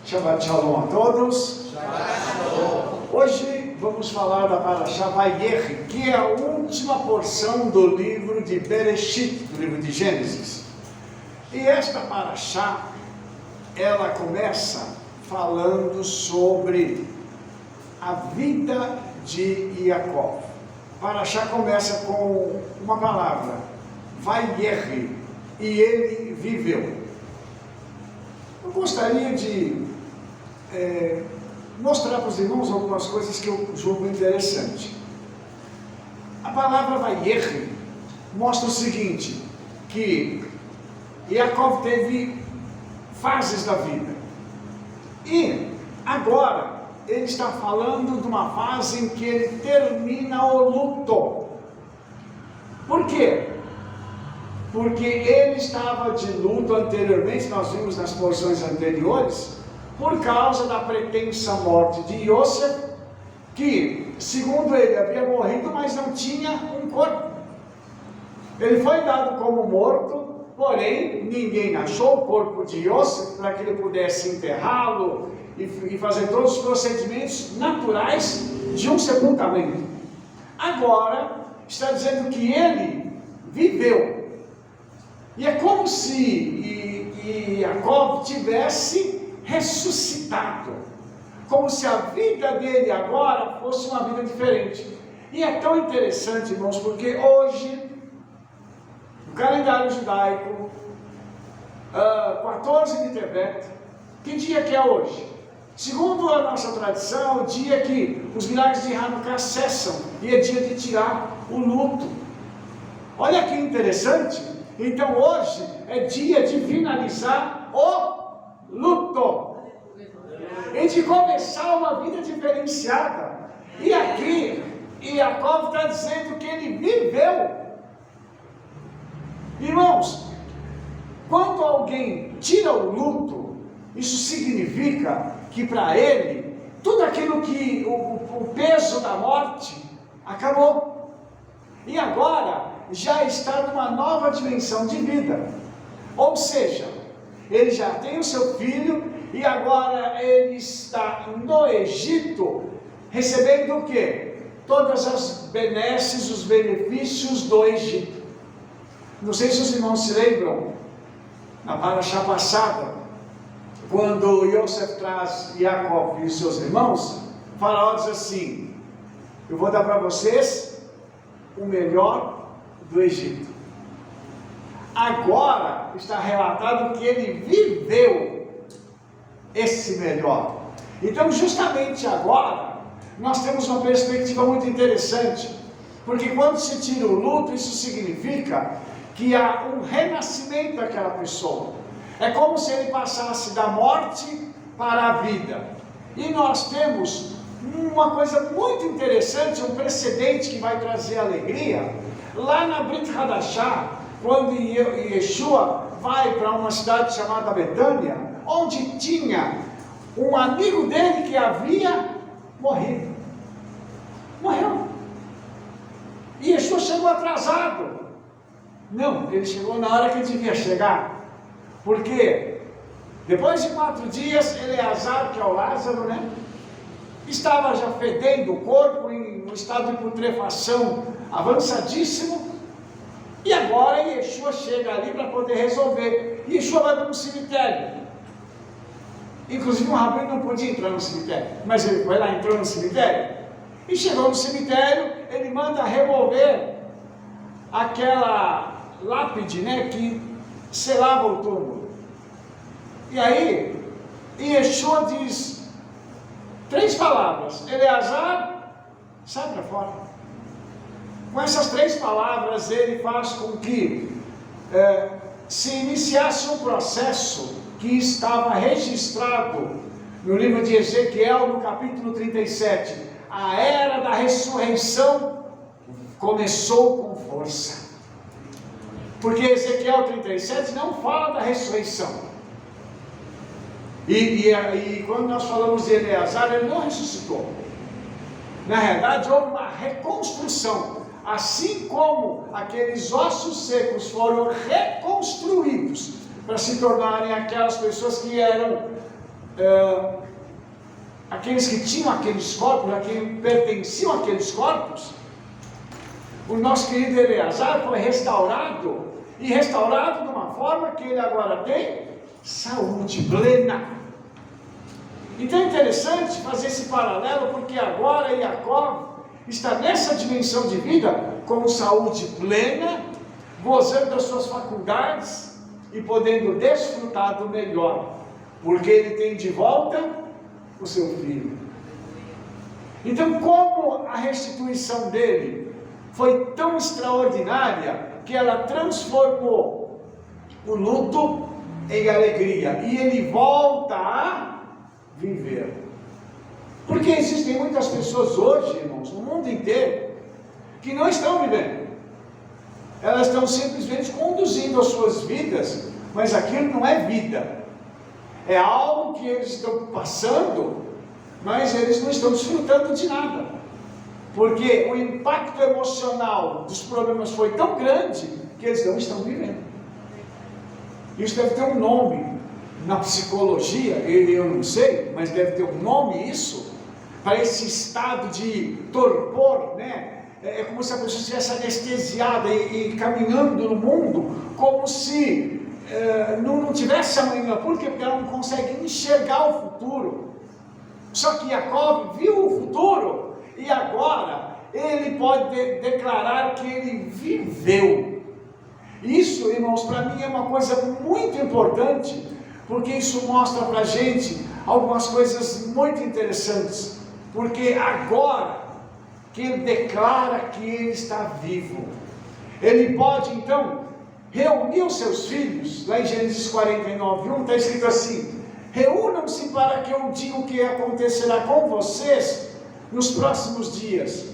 Shabbat Shalom a todos. Hoje vamos falar da Parashá Vayikra, que é a última porção do livro de Bereshit, do livro de Gênesis. E esta Parashá, ela começa falando sobre a vida de Yaakov. A Parashá começa com uma palavra, Vayikra, e ele viveu. Eu gostaria de mostrar para os irmãos algumas coisas que eu julgo interessante. A palavra Vayikra mostra o seguinte, que Yaakov teve fases da vida. E agora ele está falando de uma fase em que ele termina o luto. Por quê? Porque ele estava de luto anteriormente, nós vimos nas porções anteriores, por causa da pretensa morte de Yosef, que, segundo ele, havia morrido, mas não tinha um corpo. Ele foi dado como morto, porém, ninguém achou o corpo de Yosef para que ele pudesse enterrá-lo e fazer todos os procedimentos naturais de um sepultamento. Agora, está dizendo que ele viveu. E é como se Yaakov tivesse ressuscitado, como se a vida dele agora fosse uma vida diferente. E é tão interessante, irmãos, porque hoje, no calendário judaico, 14 de Tevet, que dia que é hoje? Segundo a nossa tradição, é o dia que os milagres de Hanukkah cessam, e é dia de tirar o luto. Olha que interessante. Então hoje é dia de finalizar o luto e de começar uma vida diferenciada. E aqui Yaakov está dizendo que ele viveu. Irmãos, quando alguém tira o luto, isso significa que para ele tudo aquilo que o peso da morte acabou. E agora já está numa nova dimensão de vida. Ou seja, ele já tem o seu filho e agora ele está no Egito recebendo o quê? Todas as benesses, os benefícios do Egito. Não sei se os irmãos se lembram, na Parashá passada, quando Yosef traz Yaakov e os seus irmãos, o faraó diz assim: eu vou dar para vocês o melhor do Egito. Agora está relatado que ele viveu esse melhor. Então, justamente agora, nós temos uma perspectiva muito interessante, porque quando se tira o luto, isso significa que há um renascimento daquela pessoa. É como se ele passasse da morte para a vida. E nós temos uma coisa muito interessante, um precedente que vai trazer alegria. Lá na Brit Hadashah, quando Yeshua vai para uma cidade chamada Betânia, onde tinha um amigo dele que havia morrido. Morreu. E Yeshua chegou atrasado. Não, ele chegou na hora que devia chegar. Porque depois de 4 dias, Eleazar, que é o Lázaro, estava já fedendo o corpo em um estado de putrefação avançadíssimo, e agora Yeshua chega ali para poder resolver. Yeshua vai para um cemitério. Inclusive um rabino não podia entrar no cemitério, mas ele foi lá, entrou no cemitério, e chegou no cemitério, ele manda remover aquela lápide, que selava o túmulo. E aí Yeshua diz 3 palavras: Eleazar, sai para fora. Com essas 3 palavras, ele faz com que se iniciasse um processo que estava registrado no livro de Ezequiel, no capítulo 37. A era da ressurreição começou com força. Porque Ezequiel 37 não fala da ressurreição. E quando nós falamos de Eleazar, ele não ressuscitou. Na realidade, houve uma reconstrução. Assim como aqueles ossos secos foram reconstruídos para se tornarem aquelas pessoas que eram aqueles que tinham aqueles corpos, a quem pertenciam àqueles corpos. O nosso querido Eleazar foi restaurado, e restaurado de uma forma que ele agora tem saúde plena. Então é interessante fazer esse paralelo, porque agora Jacó está nessa dimensão de vida com saúde plena, gozando das suas faculdades e podendo desfrutar do melhor, porque ele tem de volta o seu filho. Então, como a restituição dele foi tão extraordinária que ela transformou o luto em alegria, e ele volta a viver. Porque existem muitas pessoas hoje, irmãos, no mundo inteiro, que não estão vivendo. Elas estão simplesmente conduzindo as suas vidas, mas aquilo não é vida. É algo que eles estão passando, mas eles não estão desfrutando de nada. Porque o impacto emocional dos problemas foi tão grande que eles não estão vivendo. Isso deve ter um nome na psicologia, eu não sei, mas deve ter um nome isso, para esse estado de torpor, né? É como se a pessoa estivesse anestesiada e caminhando no mundo como se não tivesse amanhã. Por quê? Porque ela não consegue enxergar o futuro. Só que Jacó viu o futuro e agora ele pode declarar que ele viveu. Isso, irmãos, para mim é uma coisa muito importante, porque isso mostra para a gente algumas coisas muito interessantes. Porque agora que ele declara que ele está vivo, ele pode então reunir os seus filhos. Lá em Gênesis 49:1 está escrito assim: reúnam-se para que eu diga o que acontecerá com vocês nos próximos dias.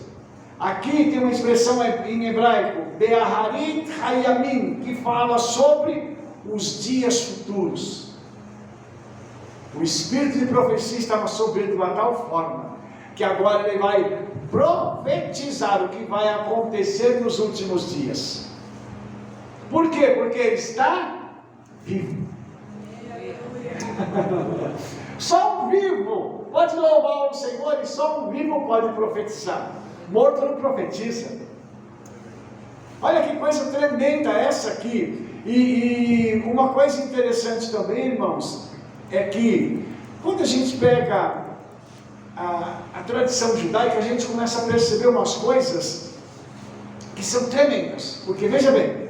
Aqui tem uma expressão em hebraico, Be'aharit Hayamim, que fala sobre os dias futuros. O espírito de profecia estava sobre ele de uma tal forma que agora ele vai profetizar o que vai acontecer nos últimos dias. Por quê? Porque ele está vivo. Só um vivo pode louvar o Senhor, e só um vivo pode profetizar. Morto não profetiza. Olha que coisa tremenda essa aqui. E uma coisa interessante também, irmãos, é que quando a gente pega a tradição judaica, a gente começa a perceber umas coisas que são tremendas. Porque veja bem,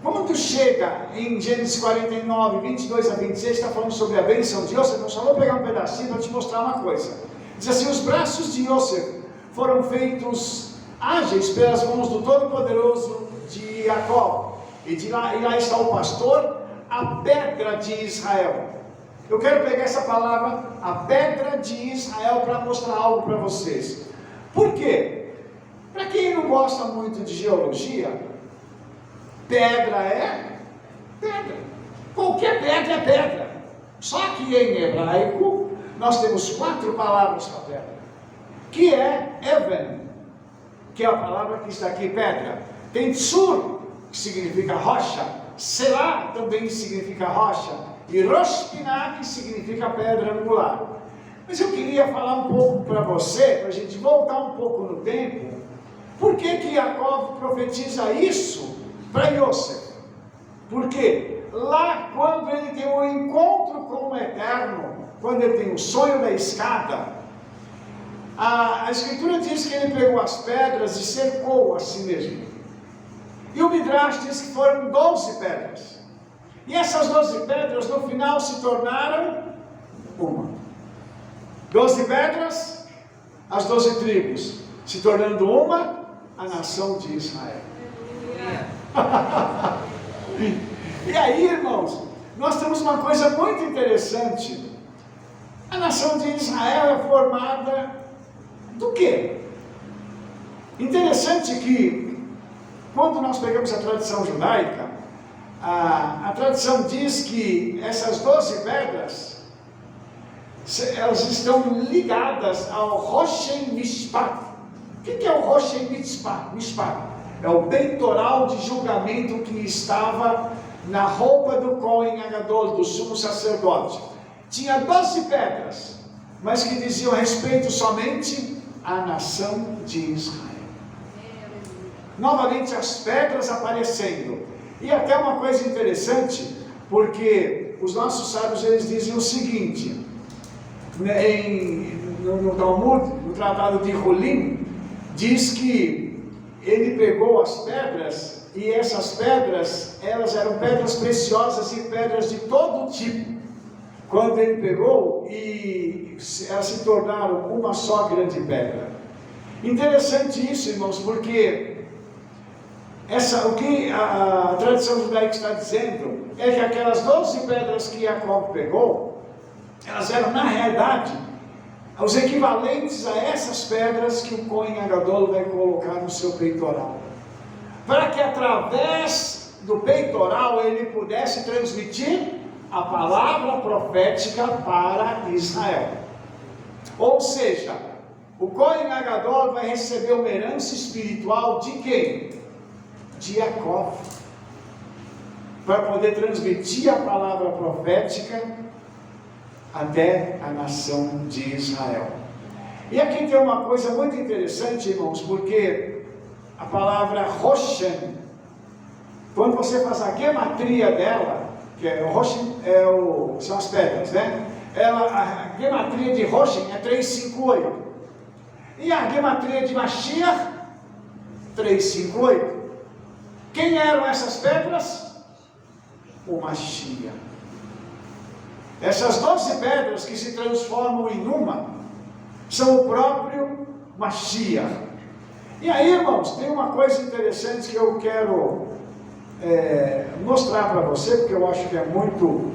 quando chega em Gênesis 49:22-26, está falando sobre a bênção de Yosef. Eu só vou pegar um pedacinho para te mostrar uma coisa. Diz assim: os braços de Yosef foram feitos ágeis pelas mãos do Todo-Poderoso de Jacó, e lá está o pastor, a pedra de Israel. Eu quero pegar essa palavra, a pedra de Israel, para mostrar algo para vocês. Por quê? Para quem não gosta muito de geologia, pedra é pedra. Qualquer pedra é pedra. Só que em hebraico nós temos 4 palavras para pedra, que é Even, que é a palavra que está aqui, pedra. Tem Tsur, que significa rocha. Selá também significa rocha. E Rosh Pinah, que significa pedra angular. Mas eu queria falar um pouco para você, para a gente voltar um pouco no tempo. Por que Jacó profetiza isso para Yosef? Porque lá, quando ele tem um encontro com o Eterno, quando ele tem o sonho da escada, a Escritura diz que ele pegou as pedras e cercou a si mesmo. E o Midrash diz que foram 12 pedras. E essas 12 pedras no final se tornaram uma. 12 pedras, as 12 tribos, se tornando uma, a nação de Israel. E aí, irmãos, nós temos uma coisa muito interessante. A nação de Israel é formada do quê? Interessante que, quando nós pegamos a tradição judaica, a tradição diz que essas 12 pedras, elas estão ligadas ao Roshem Mishpat. O que é o Roshem Mishpat? É o peitoral de julgamento que estava na roupa do Cohen Agadol, do sumo sacerdote, tinha 12 pedras, mas que diziam respeito somente à nação de Israel. Novamente as pedras aparecendo. E até uma coisa interessante, porque os nossos sábios eles dizem o seguinte, no Talmud, no tratado de Hulim, diz que ele pegou as pedras, e essas pedras, elas eram pedras preciosas e pedras de todo tipo. Quando ele pegou, e elas se tornaram uma só grande pedra. Interessante isso, irmãos, porque o que a tradição judaica está dizendo é que aquelas 12 pedras que Jacó pegou, elas eram na realidade os equivalentes a essas pedras que o Cohen Agadol vai colocar no seu peitoral, para que através do peitoral ele pudesse transmitir a palavra profética para Israel. Ou seja, o Cohen Agadol vai receber uma herança espiritual de quem? De Jacó, para poder transmitir a palavra profética até a nação de Israel. E aqui tem uma coisa muito interessante, irmãos, porque a palavra Roshen, quando você faz a gematria dela, que é o Roshen são as pedras, né? A gematria de Roshen é 358. E a gematria de Mashiach, 358. Quem eram essas pedras? O Mashiach. Essas 12 pedras que se transformam em uma, são o próprio Mashiach. E aí, irmãos, tem uma coisa interessante que eu quero mostrar para você, porque eu acho que é muito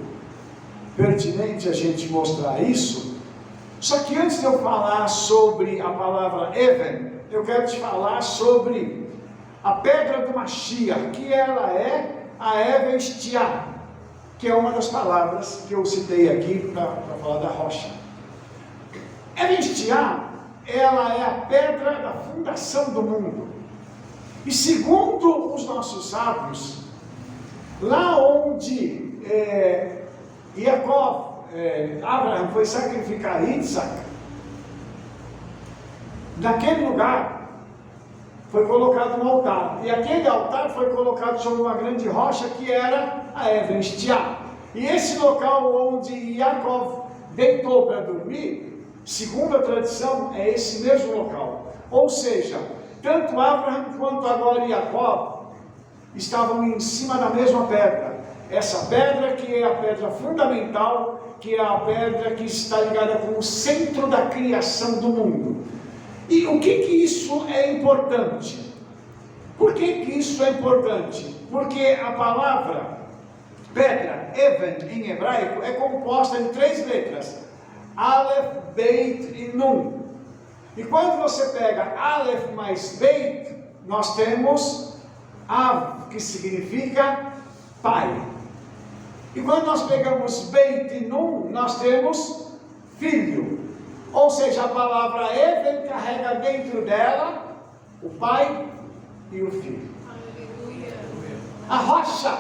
pertinente a gente mostrar isso. Só que antes de eu falar sobre a palavra Even, eu quero te falar sobre a pedra do Mashiach, que ela é a Even Shtiah, que é uma das palavras que eu citei aqui para falar da rocha. Even Shtiah, ela é a pedra da fundação do mundo. E segundo os nossos sábios, lá onde Abraão foi sacrificar Isaac, naquele lugar foi colocado um altar, e aquele altar foi colocado sobre uma grande rocha que era a Even Shtiah. E esse local onde Jacó deitou para dormir, segundo a tradição, é esse mesmo local. Ou seja, tanto Abraão quanto agora Jacó estavam em cima da mesma pedra. Essa pedra que é a pedra fundamental, que é a pedra que está ligada com o centro da criação do mundo. E o que isso é importante? Por que isso é importante? Porque a palavra pedra, Even, em hebraico, é composta de 3 letras: Aleph, Beit e Nun. E quando você pega Aleph mais Beit, nós temos Av, que significa pai. E quando nós pegamos Beit e Nun, nós temos filho. Ou seja, a palavra Even carrega dentro dela o pai e o filho. Aleluia. A rocha,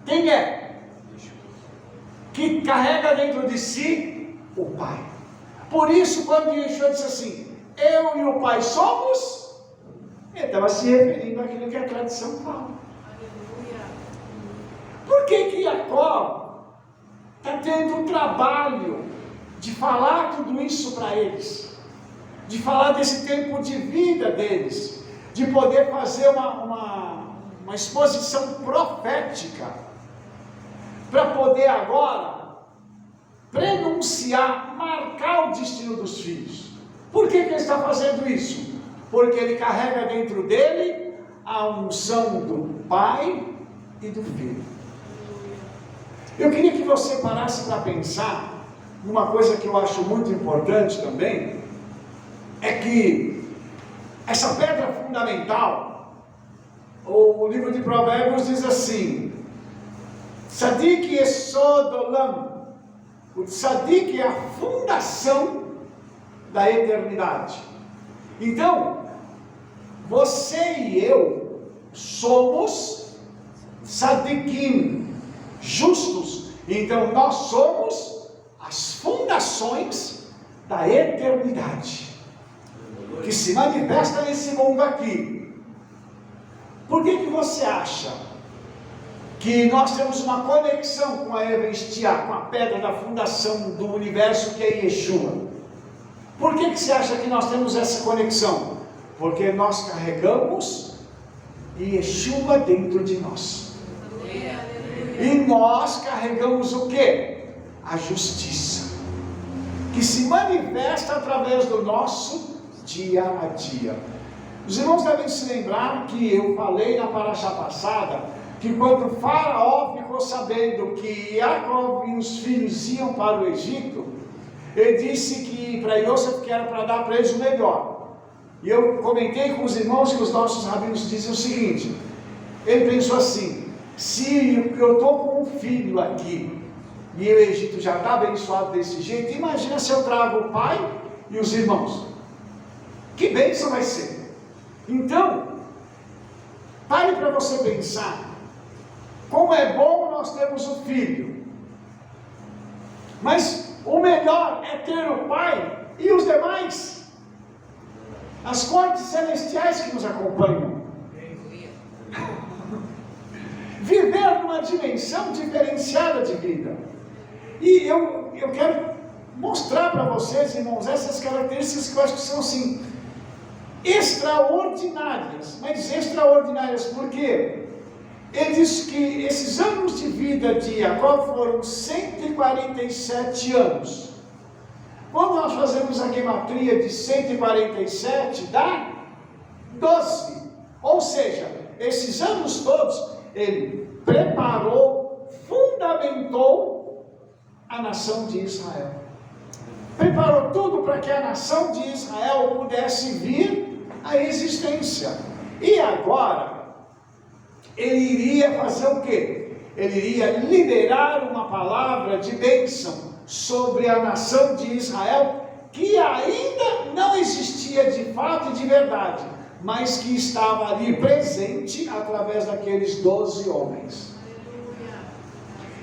quem é? Que carrega dentro de si o pai. Por isso, quando Yeshua disse assim, eu e o pai somos, ele estava se referindo àquilo que a tradição fala. Aleluia. Por que Jacó está tendo o trabalho de falar tudo isso para eles, de falar desse tempo de vida deles, de poder fazer uma exposição profética, para poder agora prenunciar, marcar o destino dos filhos? Por que ele está fazendo isso? Porque ele carrega dentro dele a unção do pai e do filho. Eu queria que você parasse para pensar uma coisa que eu acho muito importante também, é que essa pedra fundamental, o livro de Provérbios diz assim, Tzadik Yesod Olam, o Tzadik é a fundação da eternidade. Então, você e eu somos Sadiquim, justos. Então nós somos as fundações da eternidade, que se manifesta nesse mundo aqui. Por que você acha que nós temos uma conexão com a Evestia, com a pedra da fundação do universo, que é Yeshua? Por que você acha que nós temos essa conexão? Porque nós carregamos Yeshua dentro de nós. E nós carregamos o quê? A justiça, que se manifesta através do nosso dia a dia. Os irmãos devem se lembrar que eu falei na paraxá passada, que quando Faraó ficou sabendo que Jacó e os filhos iam para o Egito, ele disse que para Yosef, que era para dar para eles o melhor. E eu comentei com os irmãos que os nossos rabinos dizem o seguinte: ele pensou assim, se eu estou com um filho aqui, e o Egito já está abençoado desse jeito, imagina se eu trago o pai e os irmãos. Que bênção vai ser! Então, pare para você pensar, como é bom nós termos o filho, mas o melhor é ter o pai e os demais, as cortes celestiais que nos acompanham. Viver numa dimensão diferenciada de vida. E eu quero mostrar para vocês, irmãos, essas características que eu acho que são assim extraordinárias. Mas extraordinárias por quê? Ele diz que esses anos de vida de Jacó foram 147 anos. Quando nós fazemos a gematria de 147, dá 12. Ou seja, esses anos todos, ele preparou, fundamentou a nação de Israel. Preparou tudo para que a nação de Israel pudesse vir à existência. E agora, ele iria fazer o quê? Ele iria liberar uma palavra de bênção sobre a nação de Israel, que ainda não existia de fato e de verdade, mas que estava ali presente através daqueles 12 homens.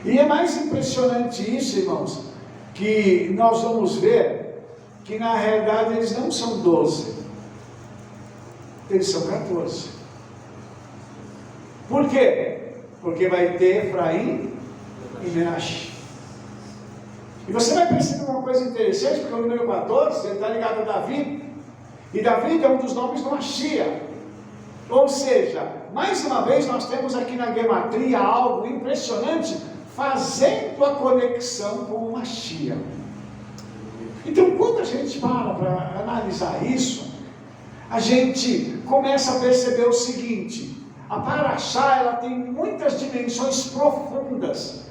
E é mais impressionante isso, irmãos, que nós vamos ver que na realidade eles não são 12, eles são 14. Por quê? Porque vai ter Efraim e Menache. E você vai perceber uma coisa interessante, porque o número 14, ele está ligado a Davi, e Davi é um dos nomes do Mashiach. Ou seja, mais uma vez nós temos aqui na gematria algo impressionante, fazendo a conexão com o Mashiach. Então, quando a gente para analisar isso, a gente começa a perceber o seguinte: a paraxá, ela tem muitas dimensões profundas,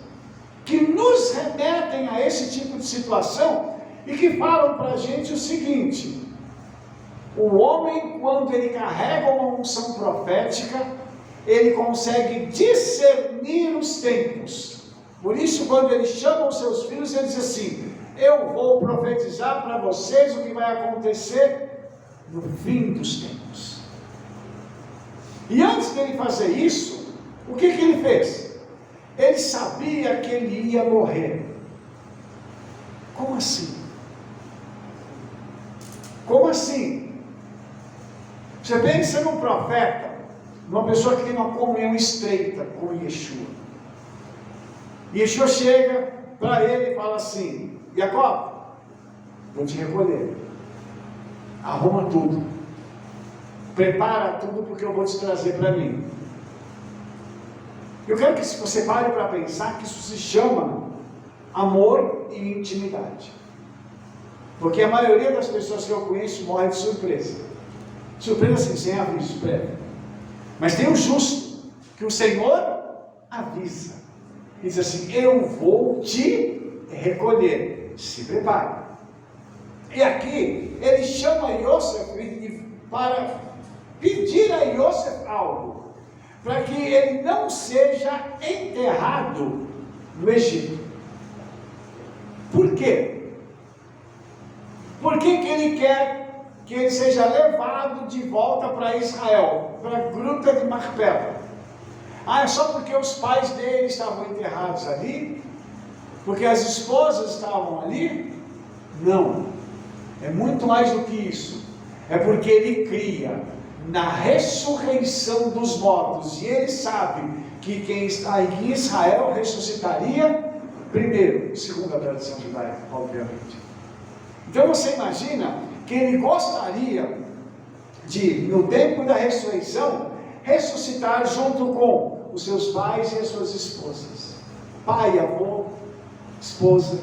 que nos remetem a esse tipo de situação, e que falam para a gente o seguinte: o homem, quando ele carrega uma unção profética, ele consegue discernir os tempos. Por isso, quando ele chama os seus filhos, ele diz assim: eu vou profetizar para vocês o que vai acontecer no fim dos tempos. E antes dele fazer isso, o que ele fez? Ele sabia que ele ia morrer. Como assim? Como assim? Você pensa num profeta, numa pessoa que tem uma comunhão estreita com Yeshua. Yeshua chega para ele e fala assim: Jacó, vou te recolher, arruma tudo, prepara tudo, porque eu vou te trazer para mim. Eu quero que você pare para pensar que isso se chama amor e intimidade. Porque a maioria das pessoas que eu conheço morre de surpresa. Surpresa assim, sem aviso prévio. Mas tem o justo, que o Senhor avisa. Diz assim: eu vou te recolher, se prepare. E aqui ele chama Yosef para pedir a Yosef algo, para que ele não seja enterrado no Egito. Por quê? Por que ele quer que ele seja levado de volta para Israel, para a gruta de Macpela? Ah, é só porque os pais dele estavam enterrados ali? Porque as esposas estavam ali? Não. É muito mais do que isso. É porque ele cria na ressurreição dos mortos. E ele sabe que quem está em Israel ressuscitaria primeiro, segundo a tradição judaica, obviamente. Então você imagina que ele gostaria de, no tempo da ressurreição, ressuscitar junto com os seus pais e as suas esposas. Pai, avô, esposa.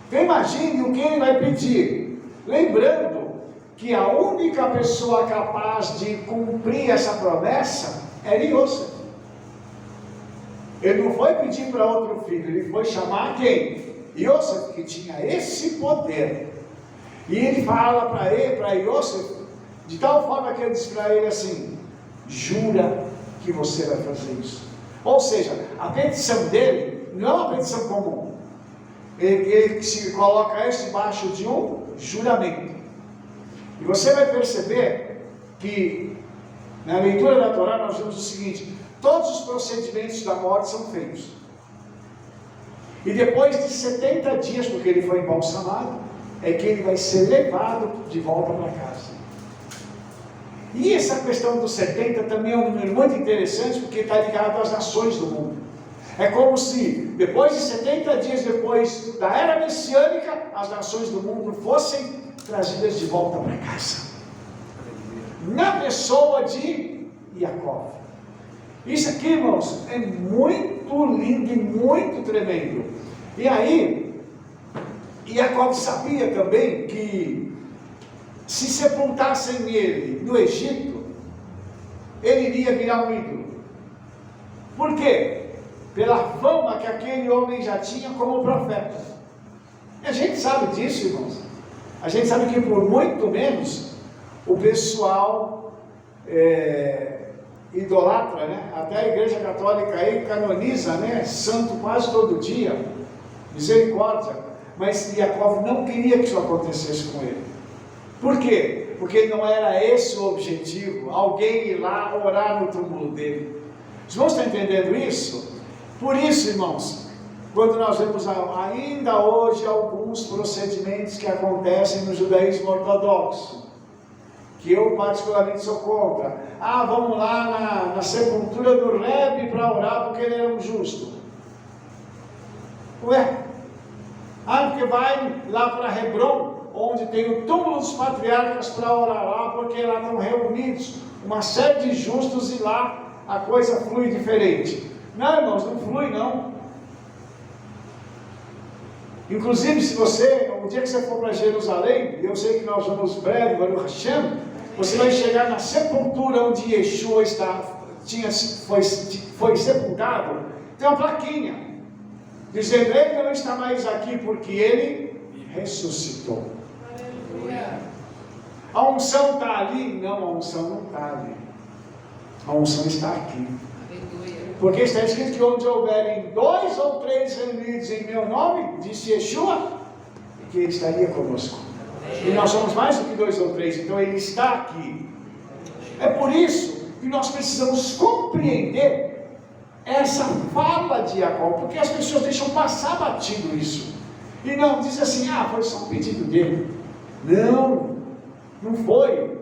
Então imagine o que ele vai pedir. Lembrando que a única pessoa capaz de cumprir essa promessa era Yosef. Ele não foi pedir para outro filho, ele foi chamar quem? Yosef, que tinha esse poder. E ele fala para ele, para Yosef, de tal forma que ele diz para ele assim: jura que você vai fazer isso. Ou seja, a petição dele não é uma petição comum. Ele se coloca isso debaixo de um juramento. E você vai perceber que na leitura da Torá nós vemos o seguinte: todos os procedimentos da morte são feitos. E depois de 70 dias, porque ele foi embalsamado, é que ele vai ser levado de volta para casa. E essa questão dos 70 também é um número muito interessante, porque está ligado às nações do mundo. É como se, depois de 70 dias depois da era messiânica, as nações do mundo fossem trazidas de volta para casa. Na pessoa de Jacó. Isso aqui, irmãos, é muito lindo e muito tremendo. E aí, Jacó sabia também que se sepultassem ele no Egito, ele iria virar um ídolo. Por quê? Pela fama que aquele homem já tinha como profeta. E a gente sabe disso, irmãos. A gente sabe que por muito menos o pessoal idolatra, né? Até a Igreja Católica aí canoniza, né? Santo quase todo dia, misericórdia. Mas Jacó não queria que isso acontecesse com ele. Por quê? Porque não era esse o objetivo, alguém ir lá orar no túmulo dele. Os irmãos estão entendendo isso? Por isso, irmãos, quando nós vemos ainda hoje alguns procedimentos que acontecem no judaísmo ortodoxo, que eu particularmente sou contra. Ah, vamos lá na sepultura do Rebbe para orar porque ele era um justo. Ué? Ah, porque vai lá para Hebron, onde tem o túmulo dos patriarcas, para orar lá, porque lá estão reunidos uma série de justos e lá a coisa flui diferente. Não, irmãos, não flui não. Inclusive, se você, um dia que você for para Jerusalém, eu sei que nós vamos breve, Baruch Hashem, você vai chegar na sepultura onde Yeshua foi sepultado, tem uma plaquinha, dizendo: ele não está mais aqui porque ele ressuscitou. A unção está ali? Não, a unção não está ali. A unção está aqui. Porque está escrito que onde houverem 2 ou 3 reunidos em meu nome, disse Yeshua, que ele estaria conosco. E nós somos mais do que 2 ou 3, então ele está aqui. É por isso que nós precisamos compreender essa fala de Jacó, porque as pessoas deixam passar batido isso. E não diz assim: ah, foi só um pedido dele. Não, não foi.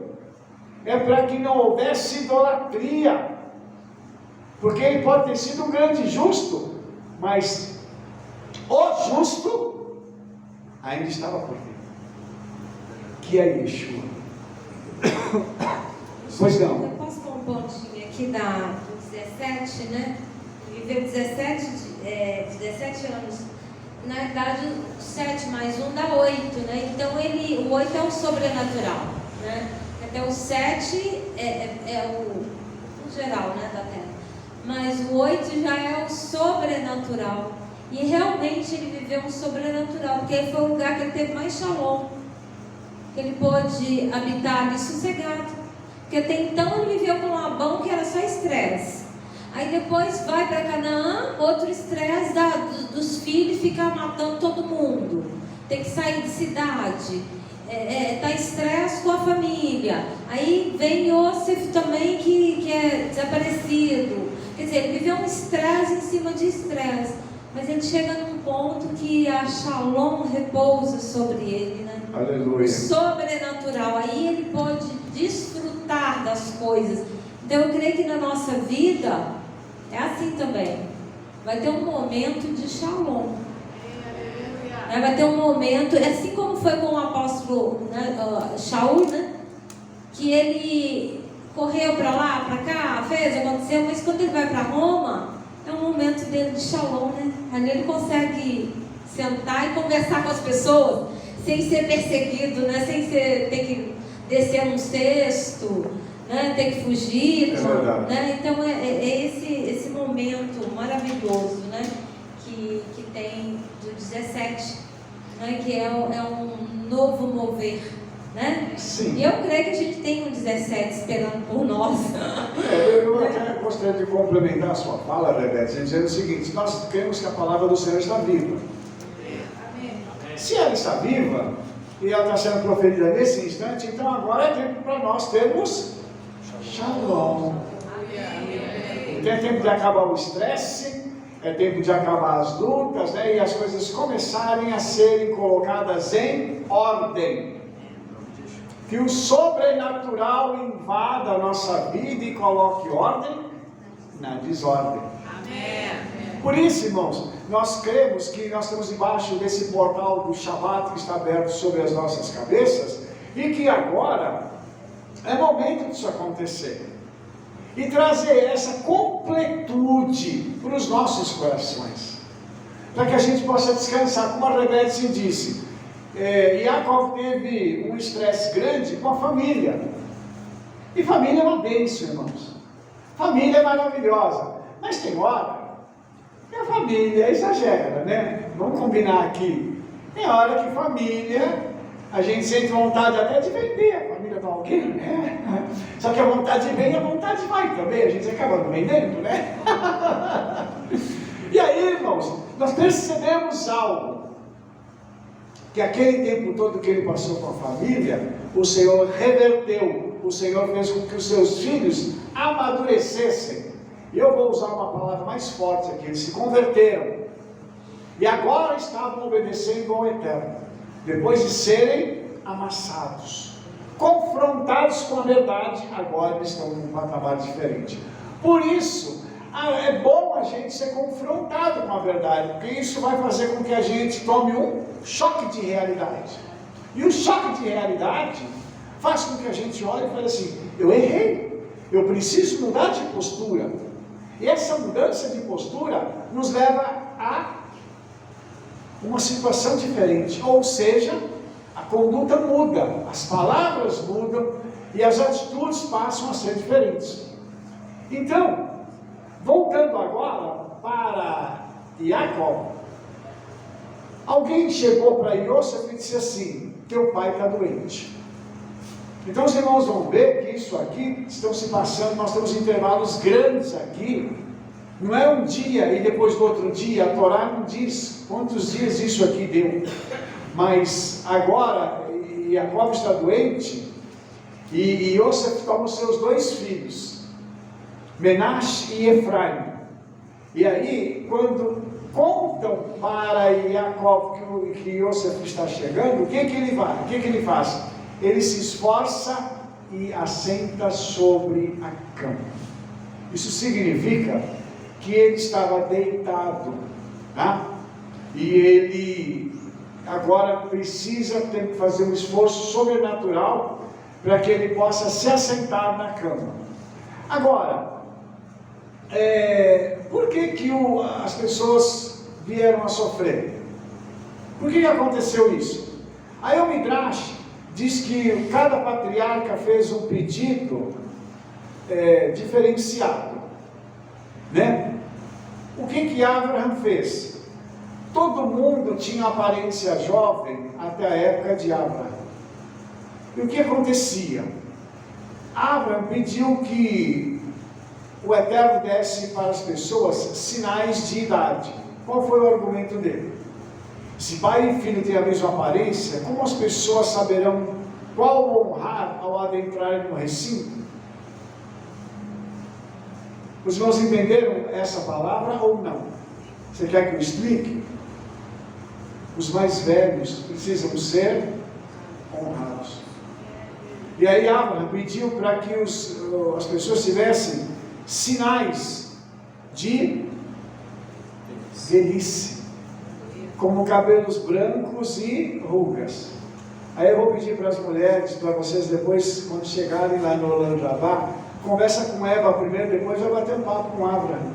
É para que não houvesse idolatria. Porque ele pode ter sido um grande justo, mas o justo ainda estava por vir, que é Yeshua. Pois não. Eu posso pôr um pontinho aqui do 17, né? Viveu 17 anos. Na verdade, 7 mais 1 dá 8, né? Então o 8 é o sobrenatural, né? Até o 7 é o geral, né, da terra. Mas o 8 já é o sobrenatural. E realmente ele viveu um sobrenatural, porque foi o lugar que ele teve mais shalom, que ele pôde habitar ali sossegado. Porque até então ele viveu com Labão, que era só estresse. Aí depois vai para Canaã, outro estresse dos filhos, ficar matando todo mundo, tem que sair de cidade, está em estresse com a família. Aí vem Yosef também que é desaparecido. Quer dizer, ele viveu um estresse em cima de estresse. Mas ele chega num ponto que a Shalom repousa sobre ele, né? Aleluia. O sobrenatural. Aí ele pode desfrutar das coisas. Então eu creio que na nossa vida é assim também. Vai ter um momento de Shalom. Vai ter um momento, assim como foi com o apóstolo, né, Shaul, né? Que ele correu para lá, para cá, aconteceu, mas quando ele vai para Roma, é um momento dele de Shalom, né? Ali ele consegue sentar e conversar com as pessoas sem ser perseguido, né? Sem ter que descer num cesto, né? Ter que fugir, né? Então é esse momento maravilhoso, né? Que tem do 17, né? Que é um novo mover, né? Sim. E eu creio que a gente tem um 17 esperando por nós. Eu até gostaria de complementar a sua fala, Rebeca, dizendo o seguinte: nós cremos que a palavra do Senhor está viva. Amém. Se ela está viva e ela está sendo proferida nesse instante, então agora é tempo para nós termos Shalom. Então é tempo de acabar o estresse, é tempo de acabar as lutas, né? E as coisas começarem a serem colocadas em ordem. Que o sobrenatural invada a nossa vida e coloque ordem na desordem. Amém. Por isso, irmãos, nós cremos que nós estamos debaixo desse portal do Shabat que está aberto sobre as nossas cabeças e que agora é momento disso acontecer. E trazer essa completude para os nossos corações. Para que a gente possa descansar, como a Rebeca disse. Jacob teve um estresse grande com a família. E família é uma bênção, irmãos. Família é maravilhosa. Mas tem hora que a família exagera, né? Vamos combinar aqui. Tem hora que família, a gente sente vontade até de vender a família para alguém, né? Só que a vontade vem e a vontade vai também. A gente acaba não vendendo, né? E aí, irmãos, nós percebemos algo. Que aquele tempo todo que ele passou com a família, o Senhor reverteu, o Senhor fez com que os seus filhos amadurecessem. E eu vou usar uma palavra mais forte aqui: eles se converteram. E agora estavam obedecendo ao Eterno, depois de serem amassados, confrontados com a verdade, agora eles estão num patamar diferente. Por isso, é bom a gente ser confrontado com a verdade, porque isso vai fazer com que a gente tome um choque de realidade. E o choque de realidade faz com que a gente olhe e fale assim: eu errei, eu preciso mudar de postura. E essa mudança de postura nos leva a uma situação diferente, ou seja, a conduta muda, as palavras mudam e as atitudes passam a ser diferentes. Então, voltando agora para Jacob, alguém chegou para Yosef e disse assim: teu pai está doente. Então os irmãos vão ver que isso aqui estão se passando, nós temos intervalos grandes aqui, não é um dia e depois do outro dia. A Torá não diz quantos dias isso aqui deu, mas agora Jacob está doente e Yosef toma os seus dois filhos, Menashe e Efraim. E aí, quando contam para Jacob que Yosef está chegando, o que ele faz? Ele se esforça e assenta sobre a cama. Isso significa que ele estava deitado, tá? E ele agora precisa ter que fazer um esforço sobrenatural para que ele possa se assentar na cama. Agora, por que as pessoas vieram a sofrer? Por que aconteceu isso? Aí o Midrash diz que cada patriarca fez um pedido diferenciado, né? O que Abraham fez? Todo mundo tinha aparência jovem até a época de Abraham. E o que acontecia? Abraham pediu que o Eterno desse para as pessoas sinais de idade. Qual foi o argumento dele? Se pai e filho têm a mesma aparência, como as pessoas saberão qual honrar ao adentrar no recinto? Os irmãos entenderam essa palavra ou não? Você quer que eu explique? Os mais velhos precisam ser honrados. E aí Abraão pediu para que as pessoas tivessem sinais de velhice, como cabelos brancos e rugas. Aí eu vou pedir para as mulheres, para vocês depois, quando chegarem lá no Orlando Jabá, conversa com Eva primeiro, depois vai bater um papo com Abraão.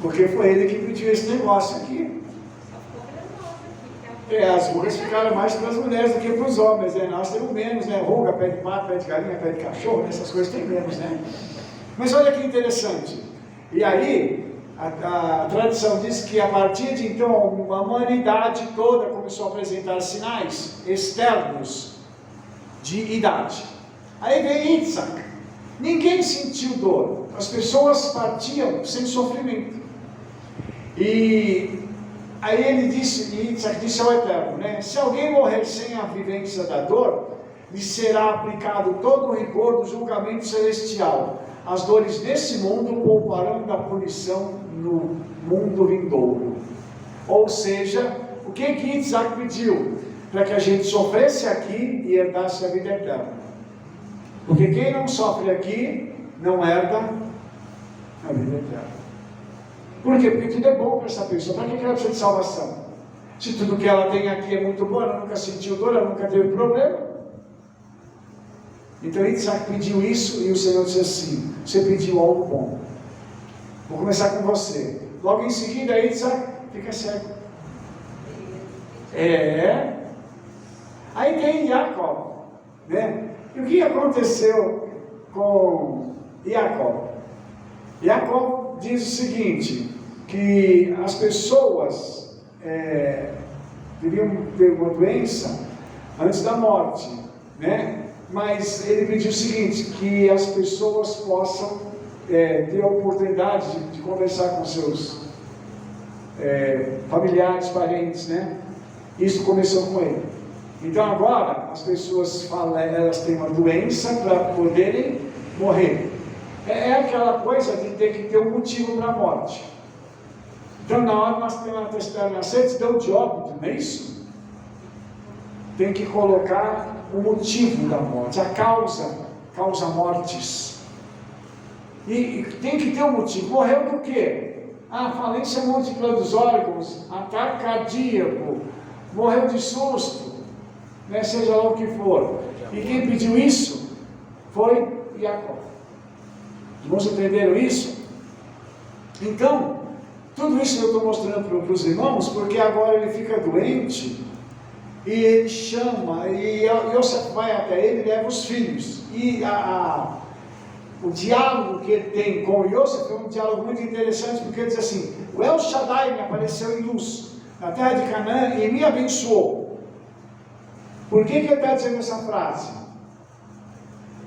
Porque foi ele que pediu esse negócio aqui. As rugas ficaram mais para as mulheres do que para os homens, né? Nós temos menos, né? Ruga, pé de pato, pé de galinha, pé de cachorro, essas coisas tem menos, né? Mas olha que interessante. E aí, a tradição diz que a partir de então, a humanidade toda começou a apresentar sinais externos de idade. Aí vem Isaac. Ninguém sentiu dor. As pessoas partiam sem sofrimento. E aí ele disse, Isaac disse ao Eterno, né? Se alguém morrer sem a vivência da dor, lhe será aplicado todo o rigor do julgamento celestial. As dores desse mundo pouparão da punição no mundo vindouro. Ou seja, o que Isaac pediu? Para que a gente sofresse aqui e herdasse a vida eterna. Porque quem não sofre aqui, não herda a vida eterna. Por quê? Porque tudo é bom para essa pessoa. Para que ela precisa de salvação? Se tudo que ela tem aqui é muito bom, ela nunca sentiu dor, ela nunca teve problema. Então Isaac pediu isso e o Senhor disse assim: você pediu algo bom. Vou começar com você. Logo em seguida, Isaac fica cego. Aí tem Jacó, né? E o que aconteceu com Jacó? Jacó diz o seguinte, que as pessoas deviam ter uma doença antes da morte, né? Mas ele pediu o seguinte, que as pessoas possam ter a oportunidade de conversar com seus familiares, parentes, né? Isso começou com ele. Então agora as pessoas falam, elas têm uma doença para poderem morrer. É aquela coisa de ter que ter um motivo para a morte. Então na hora nós temos na certidão de óbito, não é isso? Tem que colocar o motivo da morte, a causa mortis. E tem que ter um motivo. Morreu do quê? Falência múltipla dos órgãos, ataque cardíaco, morreu de susto, né? Seja lá o que for. E quem pediu isso foi Jacó. Os irmãos entenderam isso? Então, tudo isso eu estou mostrando para os irmãos, porque agora ele fica doente, e ele chama, e Yosef vai até ele e leva os filhos. E o diálogo que ele tem com Yosef é um diálogo muito interessante, porque ele diz assim: o El Shaddai me apareceu em luz na terra de Canaã e me abençoou. Por que ele está dizendo essa frase?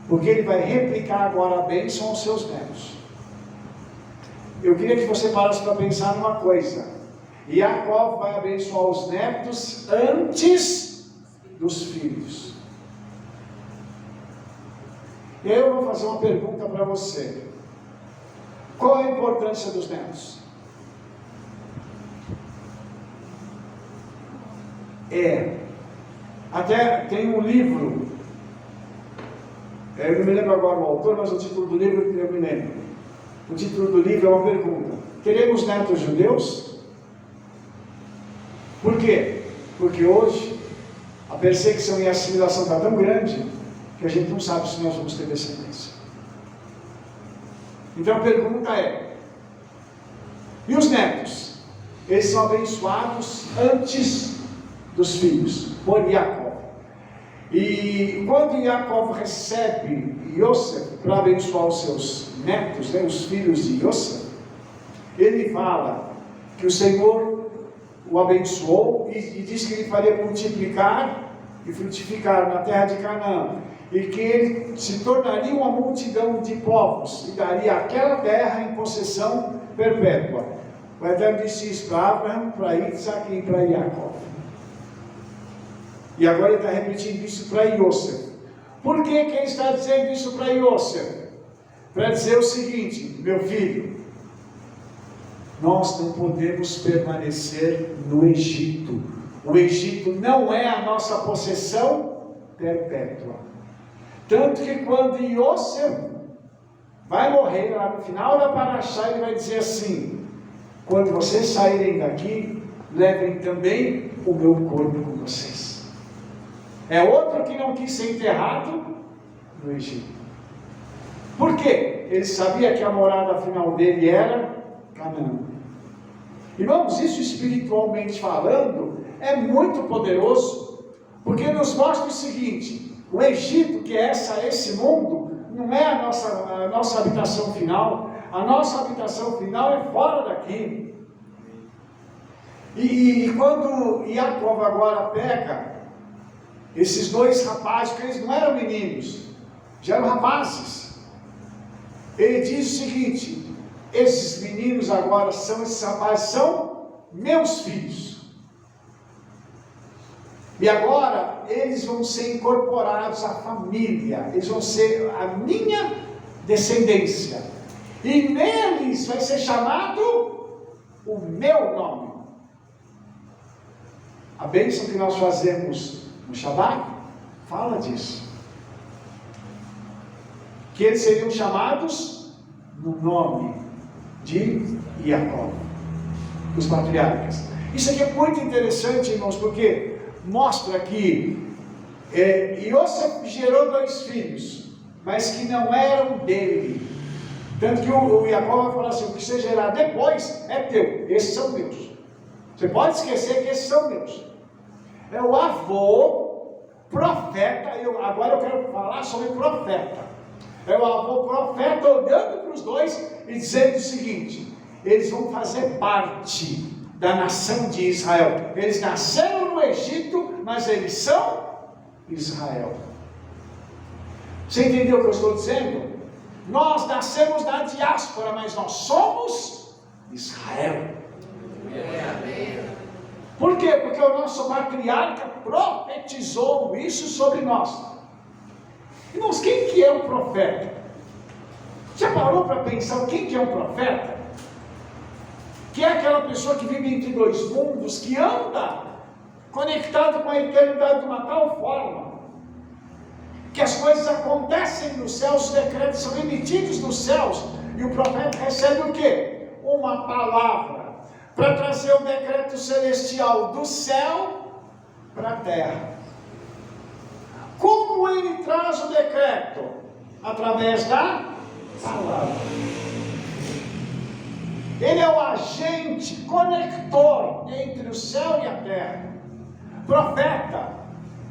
Porque ele vai replicar agora a bênção aos seus netos. Eu queria que você parasse para pensar numa coisa. Jacó vai abençoar os netos antes dos filhos. E aí eu vou fazer uma pergunta para você. Qual é a importância dos netos? Até tem um livro, eu não me lembro agora o autor, mas o título do livro eu me lembro. O título do livro é uma pergunta: teremos netos judeus? Por quê? Porque hoje a perseguição e a assimilação está tão grande que a gente não sabe se nós vamos ter descendência. Então a pergunta é: e os netos? Eles são abençoados antes dos filhos, por Jacó. E quando Jacó recebe Yosef para abençoar os seus netos, né, os filhos de Yosef, ele fala que o Senhor o abençoou e diz que ele faria multiplicar e frutificar na terra de Canaã, e que ele se tornaria uma multidão de povos e daria aquela terra em possessão perpétua. O Eterno disse isso para Abraão, para Isaac e para Jacó. E agora ele está repetindo isso para Yosef. Por que ele está dizendo isso para Yosef? Para dizer o seguinte: meu filho, nós não podemos permanecer no Egito. O Egito não é a nossa possessão perpétua. Tanto que quando Yosef vai morrer, lá no final da Parashá, ele vai dizer assim: quando vocês saírem daqui, levem também o meu corpo com vocês. É outro que não quis ser enterrado no Egito. Por quê? Ele sabia que a morada final dele era Canaã. Irmãos, isso espiritualmente falando é muito poderoso, porque nos mostra o seguinte: o Egito, que é esse mundo, não é a nossa habitação final. A nossa habitação final é fora daqui. E quando Jacó agora pega esses dois rapazes, que eles não eram meninos, já eram rapazes, ele diz o seguinte: esses meninos agora esses rapazes são meus filhos. E agora eles vão ser incorporados à família, eles vão ser a minha descendência. E neles vai ser chamado o meu nome. A bênção que nós fazemos no Shabat fala disso. Que eles seriam chamados no nome de Jacó, dos patriarcas. Isso aqui é muito interessante, irmãos, porque mostra que Yosef gerou dois filhos, mas que não eram dele. Tanto que o Jacó vai falar assim: o que você gerar depois é teu, esses são meus. Você pode esquecer que esses são meus. É o avô profeta. Agora eu quero falar sobre profeta. É o avô profeta olhando para os dois e dizendo o seguinte: eles vão fazer parte da nação de Israel. Eles nasceram no Egito, mas eles são Israel. Você entendeu o que eu estou dizendo? Nós nascemos na diáspora, mas nós somos Israel. Por quê? Porque o nosso patriarca profetizou isso sobre nós. Irmãos, quem que é um profeta? Já parou para pensar quem que é um profeta? Que é aquela pessoa que vive entre dois mundos, que anda conectado com a eternidade de uma tal forma que as coisas acontecem nos céus, os decretos são emitidos nos céus, e o profeta recebe o quê? Uma palavra para trazer o decreto celestial do céu para a terra. Como ele traz o decreto? Através da palavra. Ele é o agente conector entre o céu e a terra. Profeta.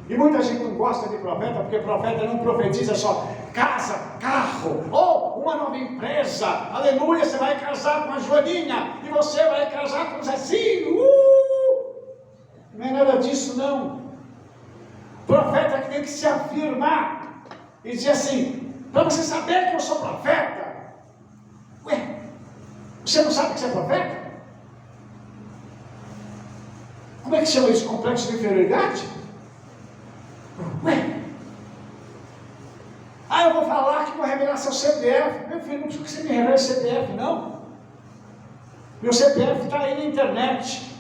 E muita gente não gosta de profeta, porque profeta não profetiza só casa, carro, ou uma nova empresa. Aleluia, você vai casar com a Joaninha, e você vai casar com o Zezinho. Não é nada disso, não. Profeta que tem que se afirmar e dizer assim: para você saber que eu sou profeta. Ué, você não sabe que você é profeta? Como é que chama isso? Complexo de inferioridade? Ué, eu vou falar que vou revelar seu CPF. Meu filho, não precisa que você me revele CPF, não. Meu CPF está aí na internet.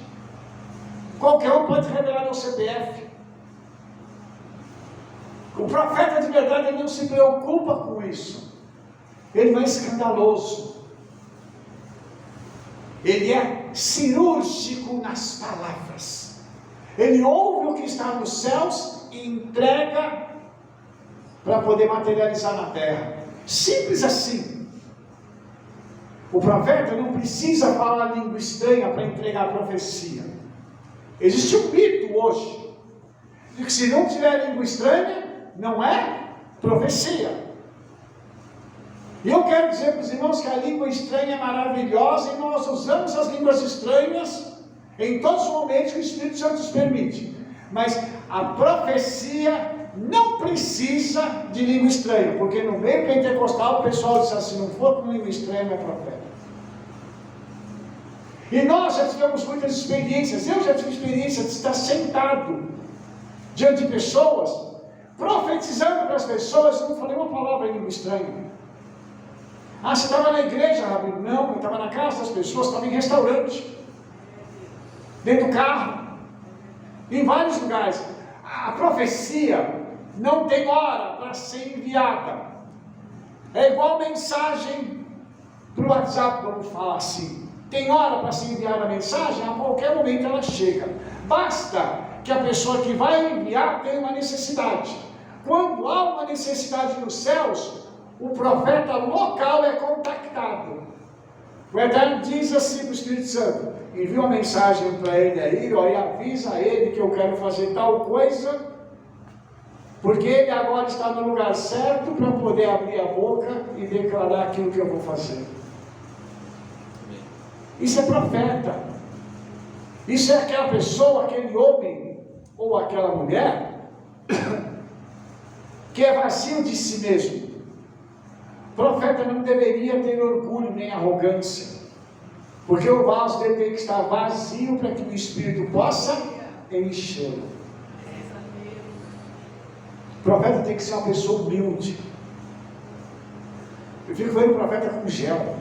Qualquer um pode revelar meu CPF. O profeta de verdade, ele não se preocupa com isso. Ele não é escandaloso. Ele é cirúrgico nas palavras. Ele ouve o que está nos céus e entrega para poder materializar na terra. Simples assim. O profeta não precisa falar língua estranha para entregar a profecia. Existe um mito hoje de que se não tiver língua estranha, não é profecia. E eu quero dizer para os irmãos que a língua estranha é maravilhosa, e nós usamos as línguas estranhas em todos os momentos que o Espírito Santo nos permite. Mas a profecia não precisa de língua estranha, porque no meio pentecostal o pessoal diz assim: não for com língua estranha, não é profeta. E nós já tivemos muitas experiências. Eu já tive experiência de estar sentado diante de pessoas, profetizando para as pessoas. Eu não falei uma palavra em língua estranha. Ah, você estava na igreja, Rabino? Não, eu estava na casa das pessoas, estava em restaurante, dentro do carro, em vários lugares. A profecia não tem hora para ser enviada. É igual mensagem para o WhatsApp, vamos falar assim. Tem hora para se enviar a mensagem, a qualquer momento ela chega. Basta que a pessoa que vai enviar tenha uma necessidade. Quando há uma necessidade nos céus, o profeta local é contactado. O Eterno diz assim para o Espírito Santo: envia uma mensagem para ele aí, ó, e avisa a ele que eu quero fazer tal coisa, porque ele agora está no lugar certo para poder abrir a boca e declarar aquilo que eu vou fazer. Isso é profeta. Isso é aquela pessoa, aquele homem ou aquela mulher que é vazio de si mesmo. Profeta não deveria ter orgulho nem arrogância, porque o vaso dele tem que estar vazio para que o Espírito possa enchê-lo. O profeta tem que ser uma pessoa humilde. Eu fico vendo o profeta com gel.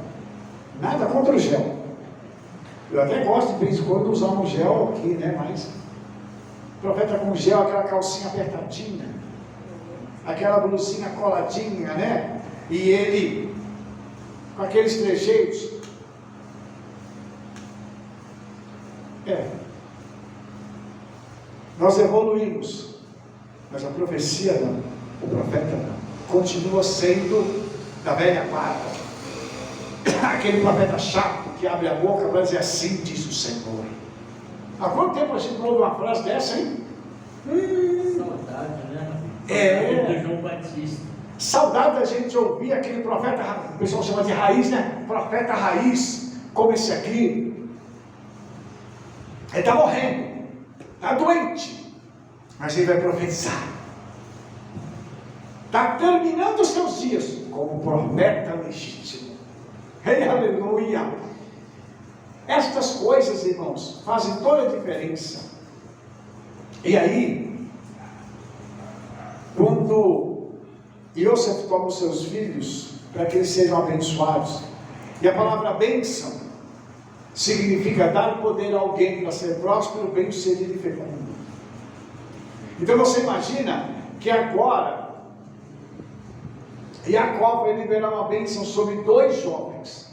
Nada contra o gel. Eu até gosto de vez em quando usar um gel aqui, né? Mas o profeta com gel, aquela calcinha apertadinha, aquela blusinha coladinha, né? E ele com aqueles trejeitos. Nós evoluímos, mas a profecia não, o profeta não. Continua sendo da velha guarda. Aquele profeta chato que abre a boca para dizer assim diz o Senhor. Há quanto tempo a gente ouve uma frase dessa, hein? Saudade, né? Do João Batista. Saudade da gente ouvir aquele profeta, o pessoal chama de raiz, né? Profeta raiz, como esse aqui. Ele está morrendo, está doente, mas ele vai profetizar. Está terminando os seus dias como profeta legítimo. Aleluia! Estas coisas, irmãos, fazem toda a diferença. E aí, quando Yosef toma os seus filhos para que eles sejam abençoados, e a palavra bênção significa dar poder a alguém para ser próspero, bem-sucedido e fecundo. Então você imagina que agora Jacó vai liberar uma bênção sobre 2 jovens.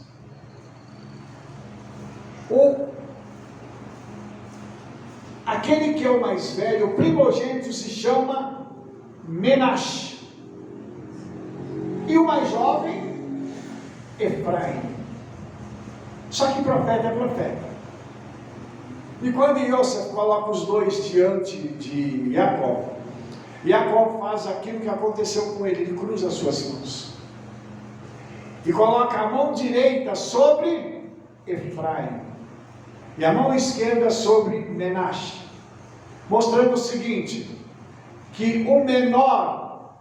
Aquele que é o mais velho, o primogênito, se chama Menashe. E o mais jovem, Efraim. Só que profeta é profeta. E quando Yosef coloca os dois diante de Jacó, Jacó faz aquilo que aconteceu com ele, ele cruza as suas mãos e coloca a mão direita sobre Efraim e a mão esquerda sobre Menashe, mostrando o seguinte, que o menor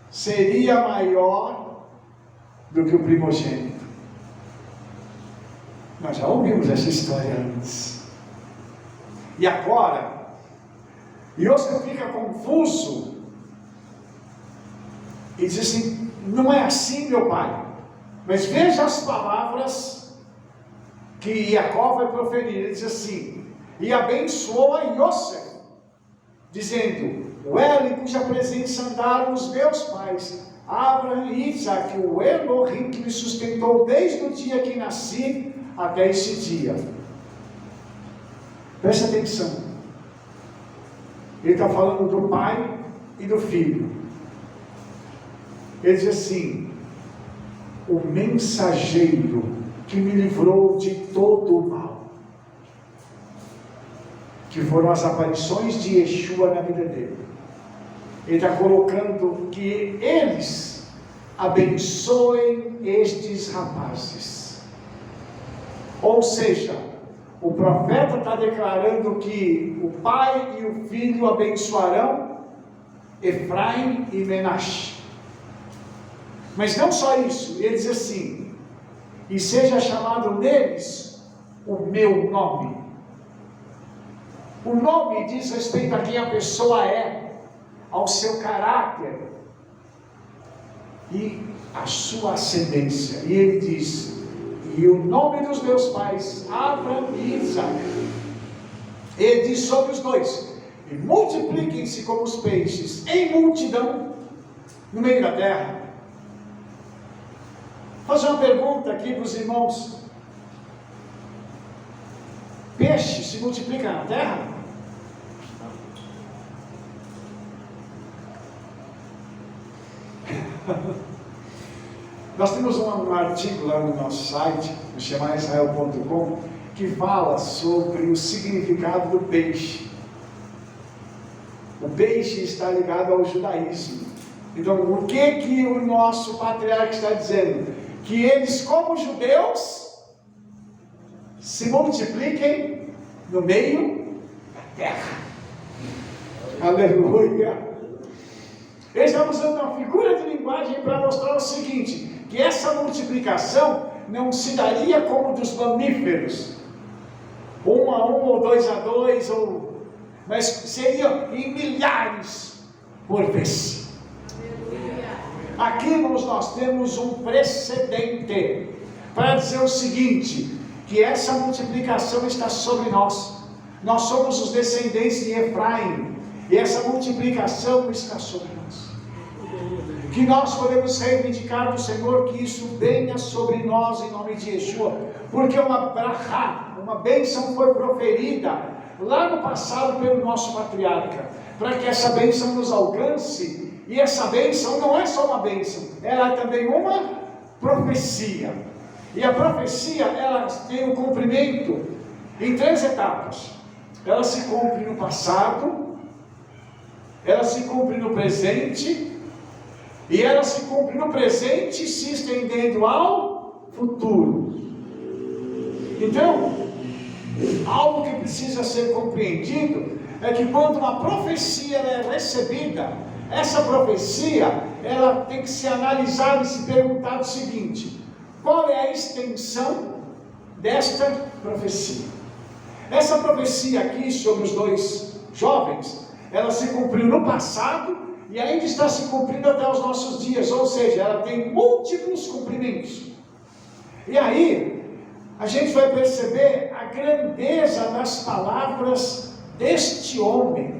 seria maior do que o primogênito. Nós já ouvimos essa história antes. E agora Yosef fica confuso e diz assim: não é assim, meu pai. Mas veja as palavras que Jacó vai proferir. Ele diz assim: e abençoou a Yosef, dizendo: o Elo em cuja presença andaram os meus pais, Abraão e Isaac, o Elohim que me sustentou desde o dia que nasci até esse dia. Preste atenção. Ele está falando do pai e do filho. Ele diz assim: o mensageiro que me livrou de todo o mal, que foram as aparições de Yeshua na vida dele. Ele está colocando que eles abençoem estes rapazes. Ou seja, o profeta está declarando que o pai e o filho abençoarão Efraim e Menashe. Mas não só isso, ele diz assim: e seja chamado neles o meu nome. O nome diz respeito a quem a pessoa é, ao seu caráter e a sua ascendência. E ele diz: e o nome dos meus pais, Abraão e Isaac. Ele diz sobre os dois: e multipliquem-se como os peixes em multidão no meio da terra. Vou fazer uma pergunta aqui para os irmãos: peixe se multiplica na terra? Nós temos um artigo lá no nosso site, no chamaisrael.com, que fala sobre o significado do peixe. O peixe está ligado ao judaísmo. Então, o que o nosso patriarca está dizendo? Que eles, como judeus, se multipliquem no meio da terra. Aleluia! Ele está usando uma figura de linguagem para mostrar o seguinte: que essa multiplicação não se daria como dos mamíferos, 1 a 1 ou 2 a 2, mas seria em milhares por vez. Aqui, irmãos, nós temos um precedente para dizer o seguinte: que essa multiplicação está sobre nós. Nós somos os descendentes de Efraim, e essa multiplicação está sobre nós. Que nós podemos reivindicar do Senhor que isso venha sobre nós em nome de Yeshua, porque uma brachá, uma bênção foi proferida lá no passado pelo nosso patriarca, para que essa bênção nos alcance. E essa bênção não é só uma bênção, ela é também uma profecia. E a profecia, ela tem um cumprimento em 3 etapas. Ela se cumpre no passado, ela se cumpre no presente, e ela se cumpre no presente, se estendendo ao futuro. Então, algo que precisa ser compreendido é que quando uma profecia é recebida, essa profecia, ela tem que ser analisada e se perguntar o seguinte: qual é a extensão desta profecia? Essa profecia aqui sobre os 2 jovens, ela se cumpriu no passado e ainda está se cumprindo até os nossos dias, ou seja, ela tem múltiplos cumprimentos. E aí, a gente vai perceber a grandeza das palavras deste homem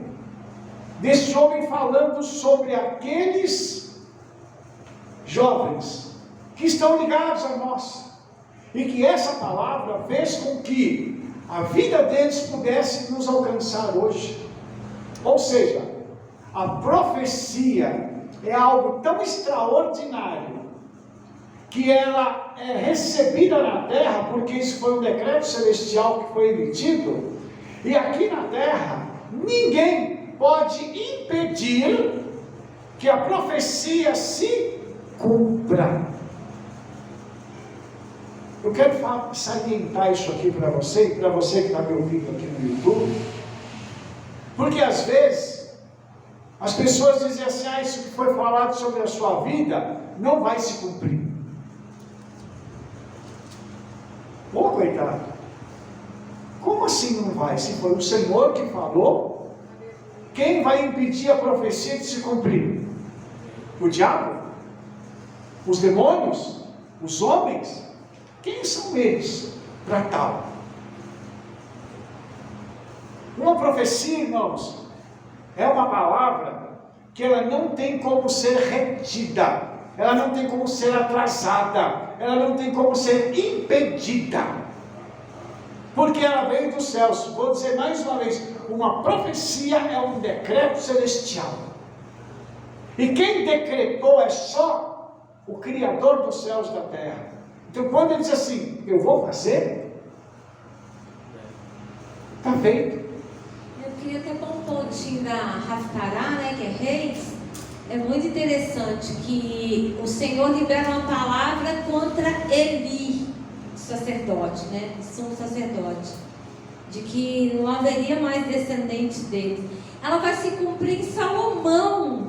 falando sobre aqueles jovens que estão ligados a nós, e que essa palavra fez com que a vida deles pudesse nos alcançar hoje. Ou seja, a profecia é algo tão extraordinário que ela é recebida na terra, porque isso foi um decreto celestial que foi emitido, e aqui na terra ninguém pode impedir que a profecia se cumpra. Eu quero salientar isso aqui para você, e para você que está me ouvindo aqui no YouTube, porque às vezes as pessoas dizem assim: isso que foi falado sobre a sua vida não vai se cumprir. Ô coitado, como assim não vai? Se foi o Senhor que falou, quem vai impedir a profecia de se cumprir? O diabo? Os demônios? Os homens? Quem são eles para tal? Uma profecia, irmãos, é uma palavra que ela não tem como ser retida, ela não tem como ser atrasada, ela não tem como ser impedida, porque ela veio dos céus. Vou dizer mais uma vez: uma profecia é um decreto celestial, e quem decretou é só o Criador dos céus e da terra. Então, quando ele diz assim: eu vou fazer, está feito. Eu queria até pôr um pontinho da Haftará, né, que é reis. É muito interessante que o Senhor libera uma palavra contra Eli, sacerdote, né, sumo sacerdote, de que não haveria mais descendente dele. Ela vai se cumprir em Salomão,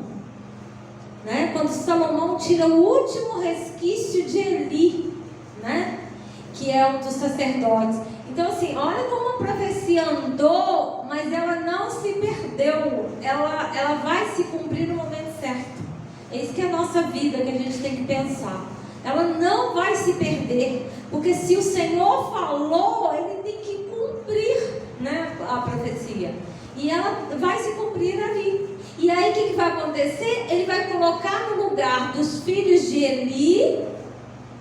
né, quando Salomão tira o último resquício de Eli, né, que é um dos sacerdotes. Então assim, olha como a profecia andou, mas ela não se perdeu. Ela vai se cumprir no momento certo. É isso que é a nossa vida, que a gente tem que pensar. Ela não vai se perder, porque se o Senhor falou, Ele tem que cumprir, né, a profecia. E ela vai se cumprir ali. E aí o que vai acontecer? Ele vai colocar no lugar dos filhos de Eli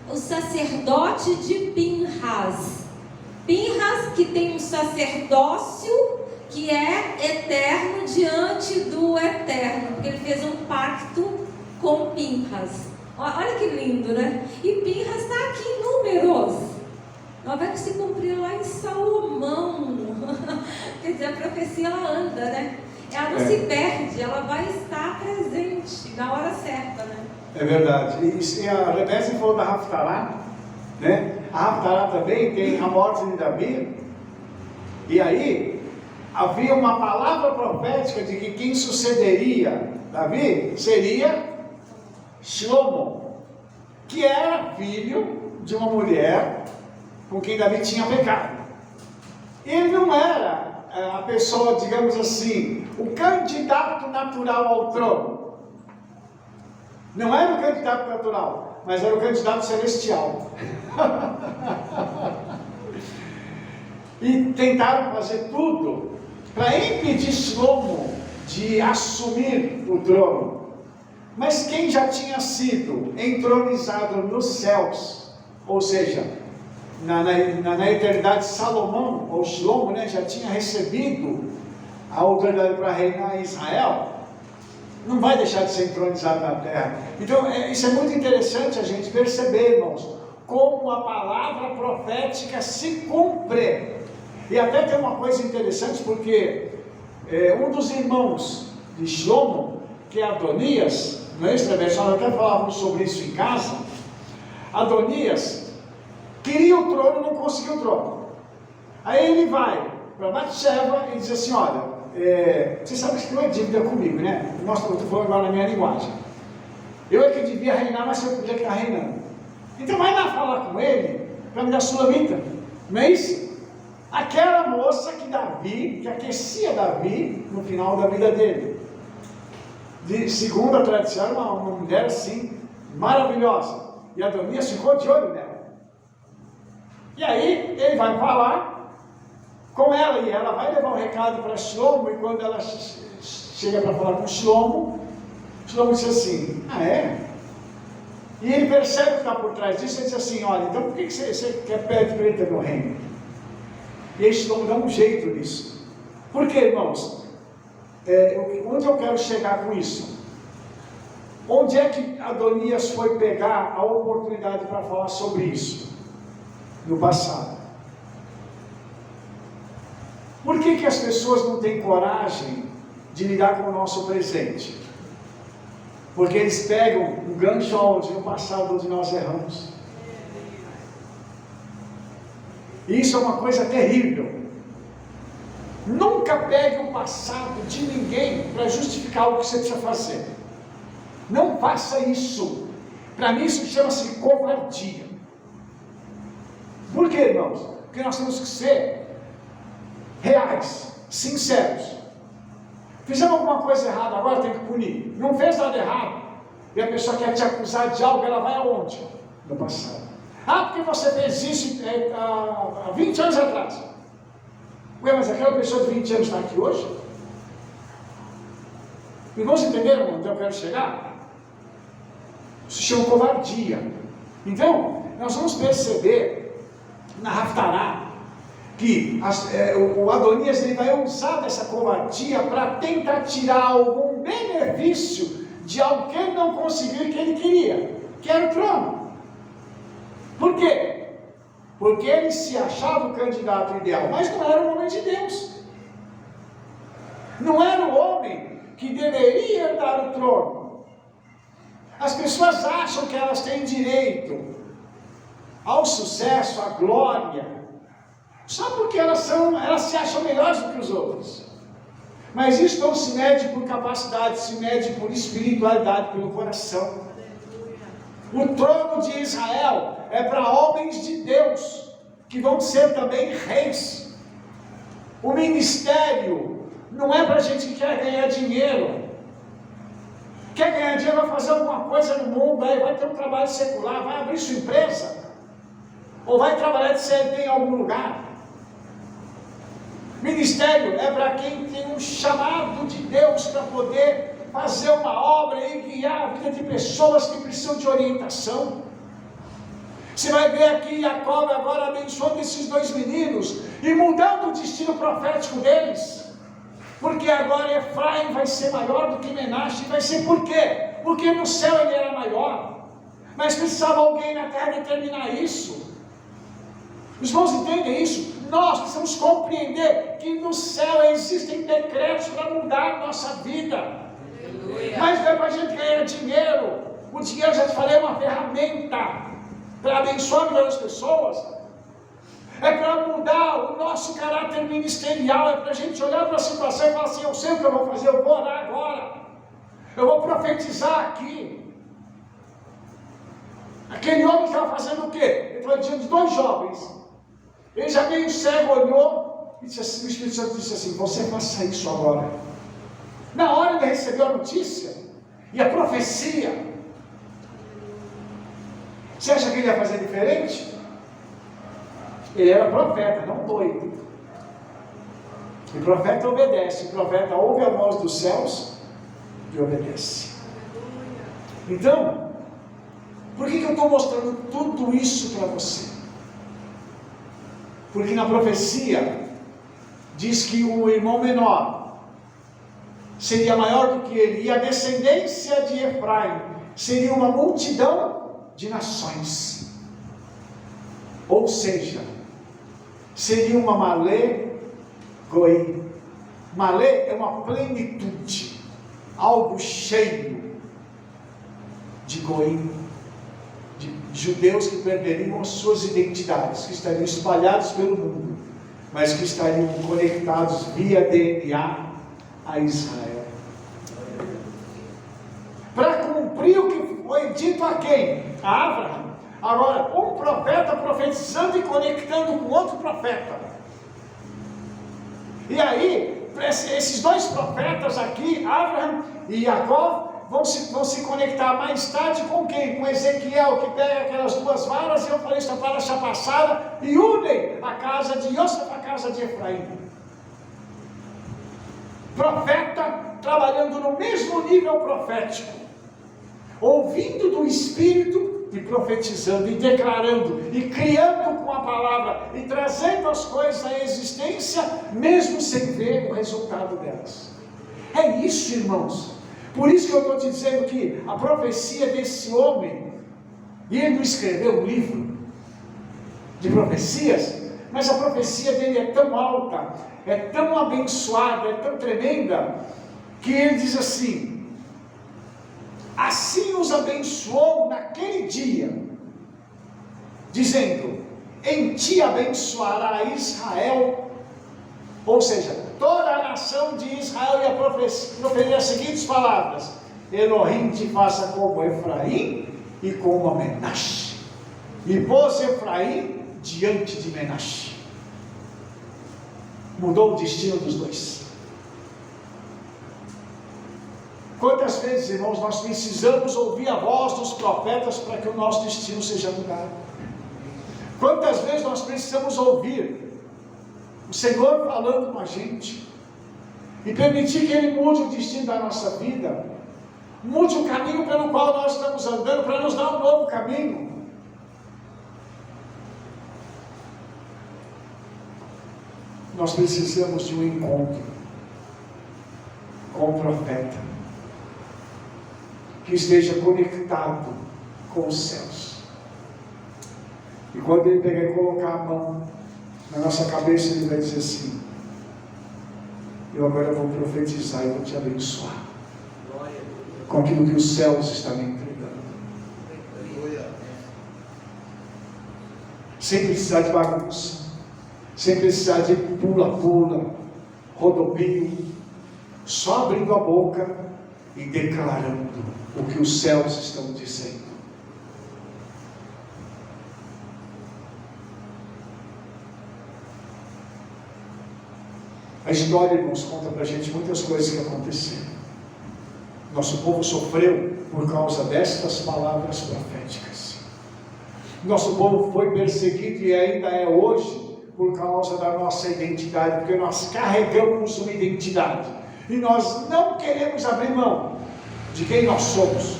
o sacerdote de Pinhas. Pinhas, que tem um sacerdócio que é eterno diante do eterno, porque ele fez um pacto com Pinhas. Olha que lindo, né? E Pinhas está aqui em Números. Ela vai se cumprir lá em Salomão. Quer dizer, a profecia ela anda, né? Ela não se perde, ela vai estar presente na hora certa, né? É verdade. E a Rebésia falou da Haftará, né? A Haftará também tem a morte de Davi. E aí havia uma palavra profética de que quem sucederia Davi seria Shlomo, que era filho de uma mulher com quem Davi tinha pecado. Ele não era a pessoa, digamos assim, o candidato natural ao trono. Não era o candidato natural, mas era o candidato celestial. E tentaram fazer tudo para impedir Shlomo de assumir o trono. Mas quem já tinha sido entronizado nos céus, ou seja, na eternidade, Salomão, ou Shlomo, né, já tinha recebido a autoridade para reinar em Israel, não vai deixar de ser entronizado na terra. Então, isso é muito interessante a gente perceber, irmãos, como a palavra profética se cumpre. E até tem uma coisa interessante, porque um dos irmãos de Shlomo, que é Adonias, não é isso, Rebésia? Nós até falávamos sobre isso em casa. Adonias queria o trono, não conseguiu o trono. Aí ele vai para Batseba e diz assim: olha, você sabe que tem uma dívida comigo, né? Nossa, eu estou falando agora na minha linguagem. Eu é que devia reinar, mas eu podia estar reinando. Então vai lá falar com ele para me dar sulamita. Não é isso? Aquela moça que aquecia Davi no final da vida dele. Segundo a tradição, uma mulher assim, maravilhosa. E Adonias ficou de olho nela. E aí ele vai falar com ela, e ela vai levar um recado para Shlomo. E quando ela chega para falar com Shlomo, Shlomo diz assim: ah, é? E ele percebe o que está por trás disso. Ele diz assim: olha, então por que você quer perto para ele ter meu reino? E aí Shlomo dá um jeito nisso. Por quê, irmãos? Onde eu quero chegar com isso? Onde é que Adonias foi pegar a oportunidade para falar sobre isso? No passado. Por que as pessoas não têm coragem de lidar com o nosso presente? Porque eles pegam um gancho onde no passado onde nós erramos. E isso é uma coisa terrível. Nunca pegue o passado de ninguém para justificar o que você precisa fazer. Não faça isso. Para mim isso chama-se covardia. Por quê, irmãos? Porque nós temos que ser reais, sinceros. Fizemos alguma coisa errada, agora tem que punir. Não fez nada errado, e a pessoa quer te acusar de algo, ela vai aonde? No passado. Ah, porque você fez isso há 20 anos atrás. Ué, mas aquela pessoa de 20 anos está aqui hoje? Irmãos, entenderam onde eu quero chegar? Isso se chama covardia. Então, nós vamos perceber na Haftará que o Adonias ele vai usar dessa covardia para tentar tirar algum benefício de algo que ele não conseguiu que ele queria, que era o trono. Por quê? Porque ele se achava o candidato ideal, mas não era o homem de Deus. Não era o homem que deveria herdar o trono. As pessoas acham que elas têm direito ao sucesso, à glória, só porque elas se acham melhores do que os outros. Mas isso não se mede por capacidade, se mede por espiritualidade, pelo coração. O trono de Israel é para homens de Deus, que vão ser também reis. O ministério não é para gente que quer ganhar dinheiro. Quer ganhar dinheiro, vai fazer alguma coisa no mundo, aí vai ter um trabalho secular, vai abrir sua empresa, ou vai trabalhar de CLT em algum lugar. Ministério é para quem tem um chamado de Deus para poder fazer uma obra e guiar a vida de pessoas que precisam de orientação. Você vai ver aqui Jacob agora abençoando esses dois meninos e mudando o destino profético deles. Porque agora Efraim vai ser maior do que Menaxe. Vai ser por quê? Porque no céu ele era maior. Mas precisava alguém na terra determinar isso. Os irmãos entendem isso? Nós precisamos compreender que no céu existem decretos para mudar a nossa vida. Aleluia. Mas não é para a gente ganhar dinheiro. O dinheiro, já te falei, é uma ferramenta para abençoar a vida das pessoas. É para mudar o nosso caráter ministerial. É para a gente olhar para a situação e falar assim: eu sei o que eu vou fazer, eu vou orar agora, eu vou profetizar aqui. Aquele homem estava fazendo o quê? Ele estava diante de dois jovens. Ele já meio cego olhou e disse assim, o Espírito Santo disse assim: você faça isso agora. Na hora ele recebeu a notícia e a profecia. Você acha que ele ia fazer diferente? Ele era profeta, não doido. E profeta obedece. O profeta ouve a voz dos céus e obedece. Então, por que eu estou mostrando tudo isso para você? Porque na profecia diz que o irmão menor seria maior do que ele, e a descendência de Efraim seria uma multidão de nações. Ou seja, seria uma Malê Goim. Malê é uma plenitude, algo cheio de Goim, de judeus que perderiam as suas identidades, que estariam espalhados pelo mundo, mas que estariam conectados via DNA a Israel. Para cumprir o que foi dito a quem? A Abraão. Agora, um profeta profetizando e conectando com outro profeta. E aí, esses dois profetas aqui, Abraão e Jacó, vão se conectar mais tarde com quem? Com Ezequiel, que pega aquelas duas varas, e eu falei isso na paraxá passada, e unem a casa de Yosef à casa de Efraim. Profeta trabalhando no mesmo nível profético, ouvindo do Espírito e profetizando, e declarando, e criando com a palavra, e trazendo as coisas à existência, mesmo sem ver o resultado delas. É isso, irmãos. Por isso que eu estou te dizendo que a profecia desse homem, e ele não escreveu um livro de profecias, mas a profecia dele é tão alta, é tão abençoada, é tão tremenda, que ele diz assim: assim os abençoou naquele dia, dizendo: em ti abençoará Israel. Ou seja, toda a nação de Israel ia proferir as seguintes palavras: Elohim te faça como Efraim e como Menaxe. E pôs Efraim diante de Menaxe. Mudou o destino dos dois. Quantas vezes, irmãos, nós precisamos ouvir a voz dos profetas para que o nosso destino seja mudado? Quantas vezes nós precisamos ouvir o Senhor falando com a gente e permitir que Ele mude o destino da nossa vida, mude o caminho pelo qual nós estamos andando, para nos dar um novo caminho. Nós precisamos de um encontro com o profeta que esteja conectado com os céus. E quando ele pegar e colocar a mão na nossa cabeça, ele vai dizer assim: eu agora vou profetizar e vou te abençoar com aquilo que os céus estão me entregando. Sem precisar de bagunça, sem precisar de pula-pula, rodopio, só abrindo a boca e declarando o que os céus estão dizendo. A história, irmãos, conta para a gente muitas coisas que aconteceram. Nosso povo sofreu por causa destas palavras proféticas. Nosso povo foi perseguido e ainda é hoje por causa da nossa identidade, porque nós carregamos uma identidade e nós não queremos abrir mão de quem nós somos.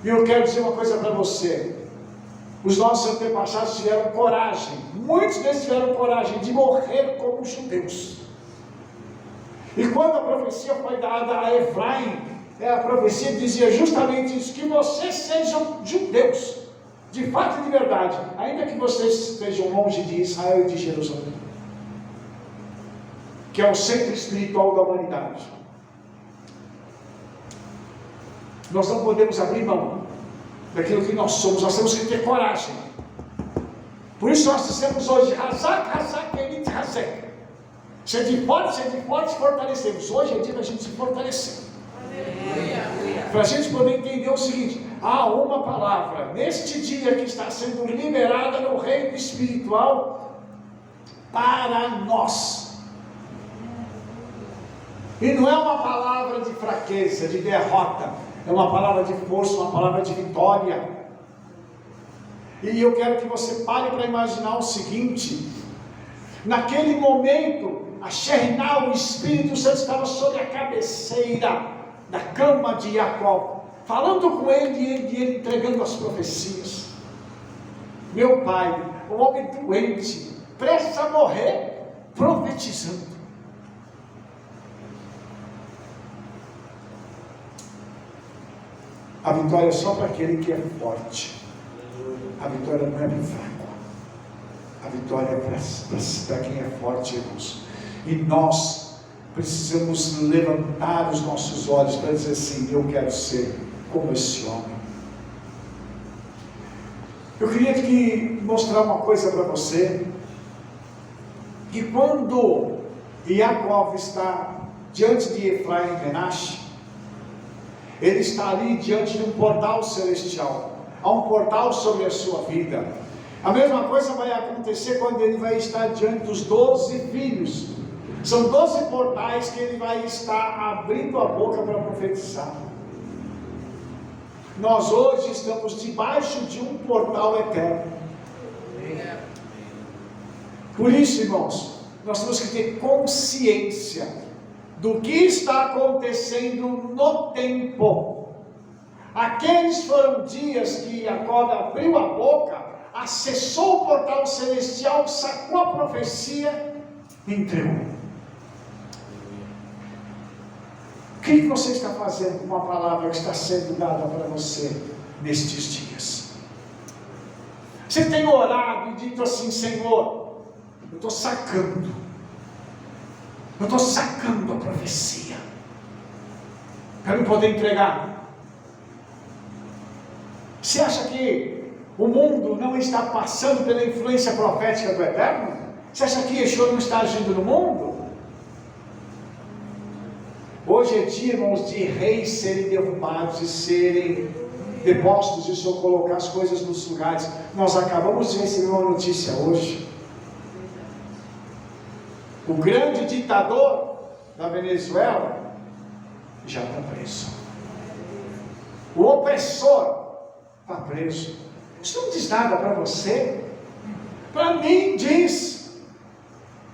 E eu quero dizer uma coisa para você: os nossos antepassados tiveram coragem, muitos deles tiveram coragem de morrer como judeus. E quando a profecia foi dada a Efraim, a profecia dizia justamente isso: que vocês sejam judeus, de fato e de verdade, ainda que vocês estejam longe de Israel e de Jerusalém, que é o centro espiritual da humanidade. Nós não podemos abrir mão daquilo que nós somos, nós temos que ter coragem. Por isso nós dissemos hoje: Hazak, Hazak, Elit, Hazek. Sede forte, fortalecemos. Hoje é dia da gente se fortalecer. Para a gente poder entender o seguinte: há uma palavra neste dia que está sendo liberada no reino espiritual para nós. E não é uma palavra de fraqueza, de derrota, é uma palavra de força, uma palavra de vitória. E eu quero que você pare para imaginar o seguinte: naquele momento, a Sherinah, o Espírito Santo, estava sobre a cabeceira da cama de Jacó, falando com ele e ele entregando as profecias. Meu pai, o homem doente, prestes a morrer, profetizando. A vitória é só para aquele que é forte. A vitória não é para o fraco. A vitória é para quem é forte, irmãos. E nós precisamos levantar os nossos olhos para dizer assim: eu quero ser como esse homem. Eu queria aqui mostrar uma coisa para você, que quando Jacó está diante de Efraim e Menache, ele está ali diante de um portal celestial. Há um portal sobre a sua vida. A mesma coisa vai acontecer quando ele vai estar diante dos 12 filhos. São 12 portais que ele vai estar abrindo a boca para profetizar. Nós hoje estamos debaixo de um portal eterno. Por isso, irmãos, nós temos que ter consciência do que está acontecendo no tempo. Aqueles foram dias que Jacó abriu a boca, acessou o portal celestial, sacou a profecia e entregou. O que você está fazendo com a palavra que está sendo dada para você nestes dias? Você tem orado e dito assim: Senhor, eu estou sacando a profecia para eu poder entregar. Você acha que o mundo não está passando pela influência profética do Eterno? Você acha que Yeshua não está agindo no mundo? Hoje é dia, irmãos, de reis serem derrubados e serem depostos, e o Senhor colocar as coisas nos lugares. Nós acabamos de receber uma notícia hoje. O grande ditador da Venezuela já está preso. O opressor está preso. Isso não diz nada para você? Para mim diz.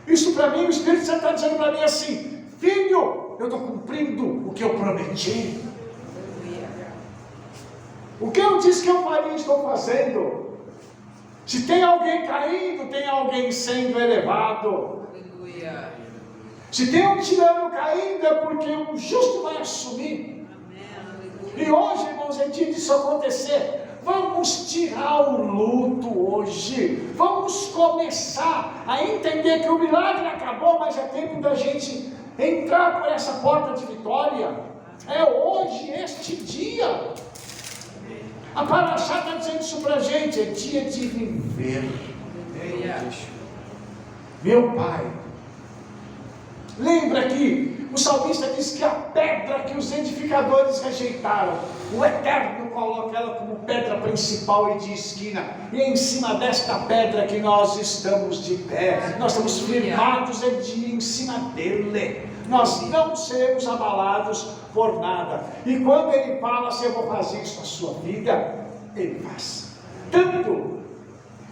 Isso para mim, o Espírito Santo está dizendo para mim assim: filho, eu estou cumprindo o que eu prometi. O que eu disse que eu faria, estou fazendo. Se tem alguém caindo, tem alguém sendo elevado. Se tem um tirano caindo, é porque um justo vai assumir. E hoje, irmãos, é dia disso acontecer. Vamos tirar o luto hoje. Vamos começar a entender que o milagre acabou, mas é tempo da gente entrar por essa porta de vitória. É hoje, este dia. A Paraxá está dizendo isso para a gente: é dia de viver. Meu Pai, lembra que O salmista diz que a pedra que os edificadores rejeitaram, o Eterno coloca ela como pedra principal e de esquina, e é em cima desta pedra que nós estamos de pé, nós estamos firmados em cima dele, nós não seremos abalados por nada. E quando ele fala assim, eu vou fazer isso na sua vida, ele faz. Tanto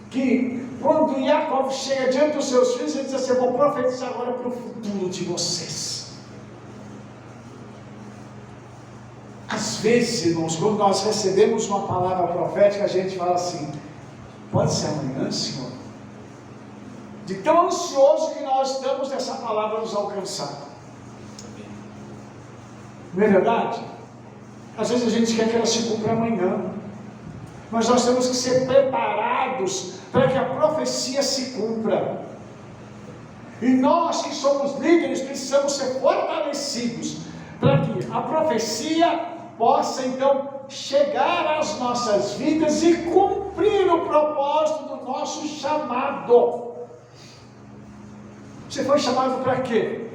que quando Jacob chega diante dos seus filhos, ele diz assim, eu vou profetizar agora para o futuro de vocês. Às vezes, irmãos, quando nós recebemos uma palavra profética, a gente fala assim, pode ser amanhã, Senhor? De tão ansioso que nós estamos dessa palavra nos alcançar. Não é verdade? Às vezes a gente quer que ela se cumpra amanhã, mas nós temos que ser preparados para que a profecia se cumpra. E nós que somos líderes precisamos ser fortalecidos para que a profecia possa então chegar às nossas vidas e cumprir o propósito do nosso chamado. Você foi chamado para quê?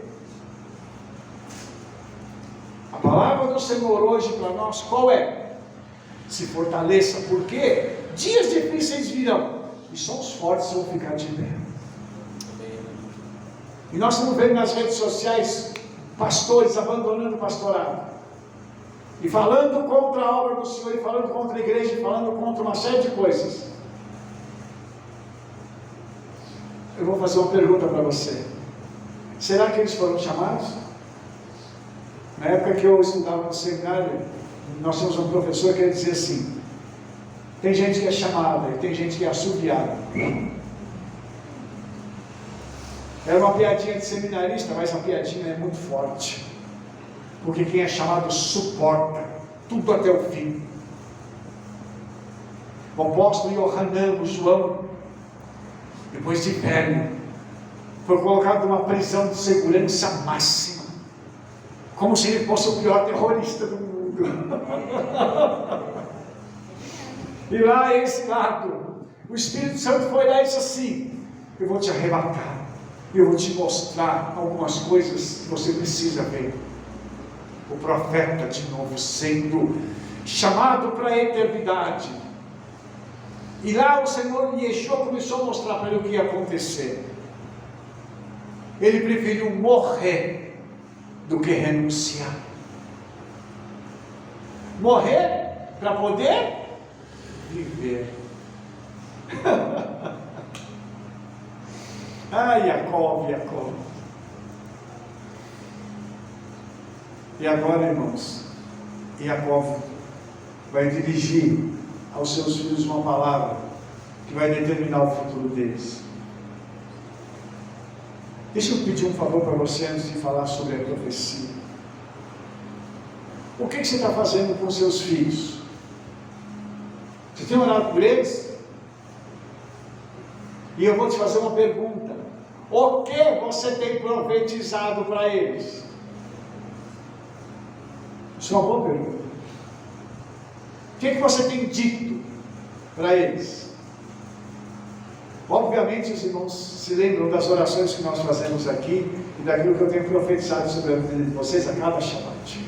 A palavra do Senhor hoje para nós qual é? Se fortaleça, porque dias difíceis virão e só os fortes vão ficar de pé. E nós estamos vendo nas redes sociais pastores abandonando o pastorado e falando contra a obra do Senhor, e falando contra a igreja, e falando contra uma série de coisas. Eu vou fazer uma pergunta para você. Será que eles foram chamados? Na época que eu estudava no seminário, nós tínhamos um professor que ele dizia assim, tem gente que é chamada e tem gente que é assobiada. Era uma piadinha de seminarista, mas a piadinha é muito forte, porque quem é chamado suporta tudo até o fim. O apóstolo Yohanan, o João, depois de velho, foi colocado numa prisão de segurança máxima, como se ele fosse o pior terrorista do mundo. E lá, esse lado, o Espírito Santo foi lá e disse assim, eu vou te arrebatar, eu vou te mostrar algumas coisas que você precisa ver. O profeta de novo sendo chamado para a eternidade. E lá o Senhor Yeshua começou a mostrar para ele o que ia acontecer. Ele preferiu morrer do que renunciar. Morrer para poder viver. Ai, Jacob. E agora, irmãos, Jacob vai dirigir aos seus filhos uma palavra que vai determinar o futuro deles. Deixa eu pedir um favor para você antes de falar sobre a profecia. O que você está fazendo com seus filhos? Você tem orado por eles? E eu vou te fazer uma pergunta. O que você tem profetizado para eles? Isso é uma boa pergunta. O que você tem dito para eles? Obviamente os irmãos se lembram das orações que nós fazemos aqui e daquilo que eu tenho profetizado sobre a vida de vocês a cada Shabbat.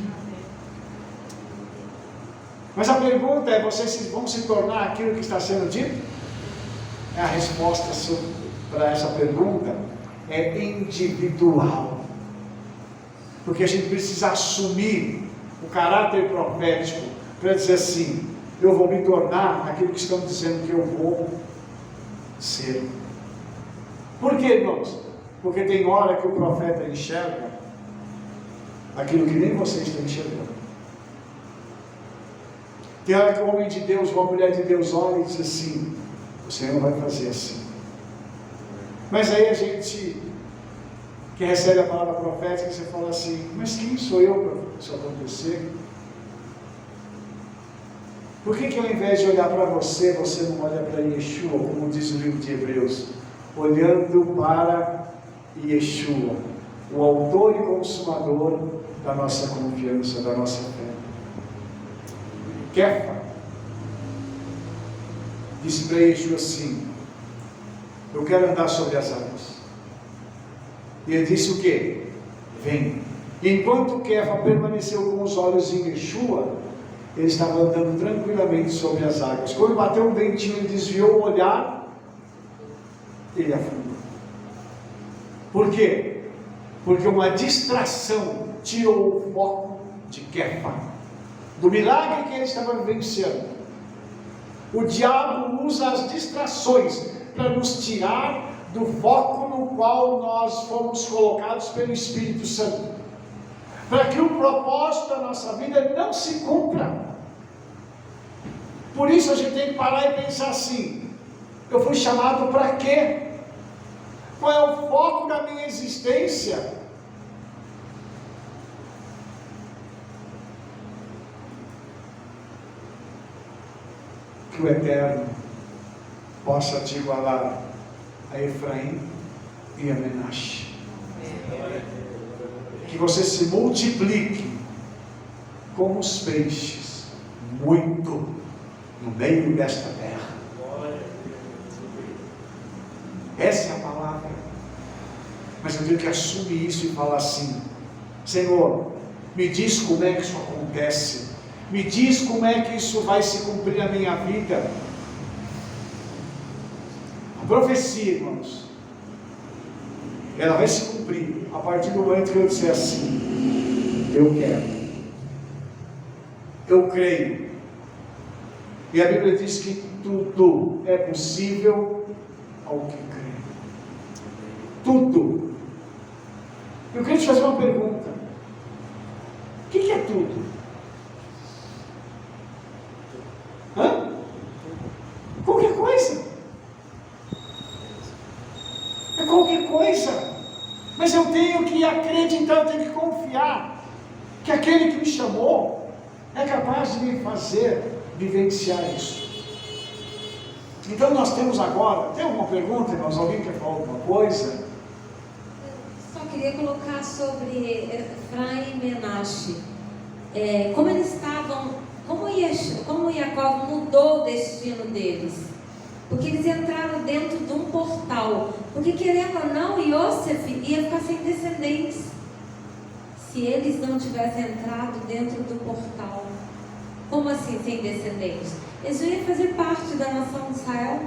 Mas a pergunta é, vocês vão se tornar aquilo que está sendo dito? A resposta para essa pergunta é individual. Porque a gente precisa assumir o caráter profético para dizer assim, eu vou me tornar aquilo que estão dizendo que eu vou ser. Por quê, irmãos? Porque tem hora que o profeta enxerga aquilo que nem vocês estão enxergando. Tem hora que o homem de Deus, uma mulher de Deus olha e diz assim, o Senhor vai fazer assim. Mas aí a gente que recebe a palavra profética, você fala assim, mas quem sou eu para isso acontecer? Por que ao invés de olhar para você, você não olha para Yeshua, como diz o livro de Hebreus? Olhando para Yeshua, o autor e consumador da nossa confiança, da nossa fé. Kefa disse para Yeshua assim, eu quero andar sobre as águas. E ele disse o quê? Vem. Enquanto Kefa permaneceu com os olhos em Yeshua, ele estava andando tranquilamente sobre as águas. Quando bateu um ventinho, ele desviou o olhar, ele afundou. Por quê? Porque uma distração tirou o foco de Kefa, do milagre que ele estava vivenciando. O diabo usa as distrações para nos tirar do foco no qual nós fomos colocados pelo Espírito Santo, para que o propósito da nossa vida não se cumpra. Por isso a gente tem que parar e pensar assim: eu fui chamado para quê? Qual é o foco da minha existência? Que o Eterno possa te igualar a Efraim e a Menache. Que você se multiplique como os peixes, muito, no meio desta terra. Essa é a palavra. Mas eu tenho que assumir isso e falar assim: Senhor, me diz como é que isso acontece. Me diz como é que isso vai se cumprir na minha vida. A profecia, irmãos, ela vai se cumprir a partir do momento que eu disser assim: eu quero, eu creio. E a Bíblia diz que tudo é possível ao que crê. Tudo. Eu queria te fazer uma pergunta: o que é tudo? Qualquer coisa. É qualquer coisa. Mas eu tenho que acreditar, eu tenho que confiar que aquele que me chamou é capaz de me fazer vivenciar isso. Então nós temos agora, tem alguma pergunta, irmãos? Alguém quer falar alguma coisa? Só queria colocar sobre Efraim e Menache. Como eles estavam, como Jacó mudou o destino deles. Porque eles entraram dentro de um portal. Porque querendo ou não, Yosef ia ficar sem descendentes se eles não tivessem entrado dentro do portal. Como assim sem descendentes? Eles iam fazer parte da nação de Israel.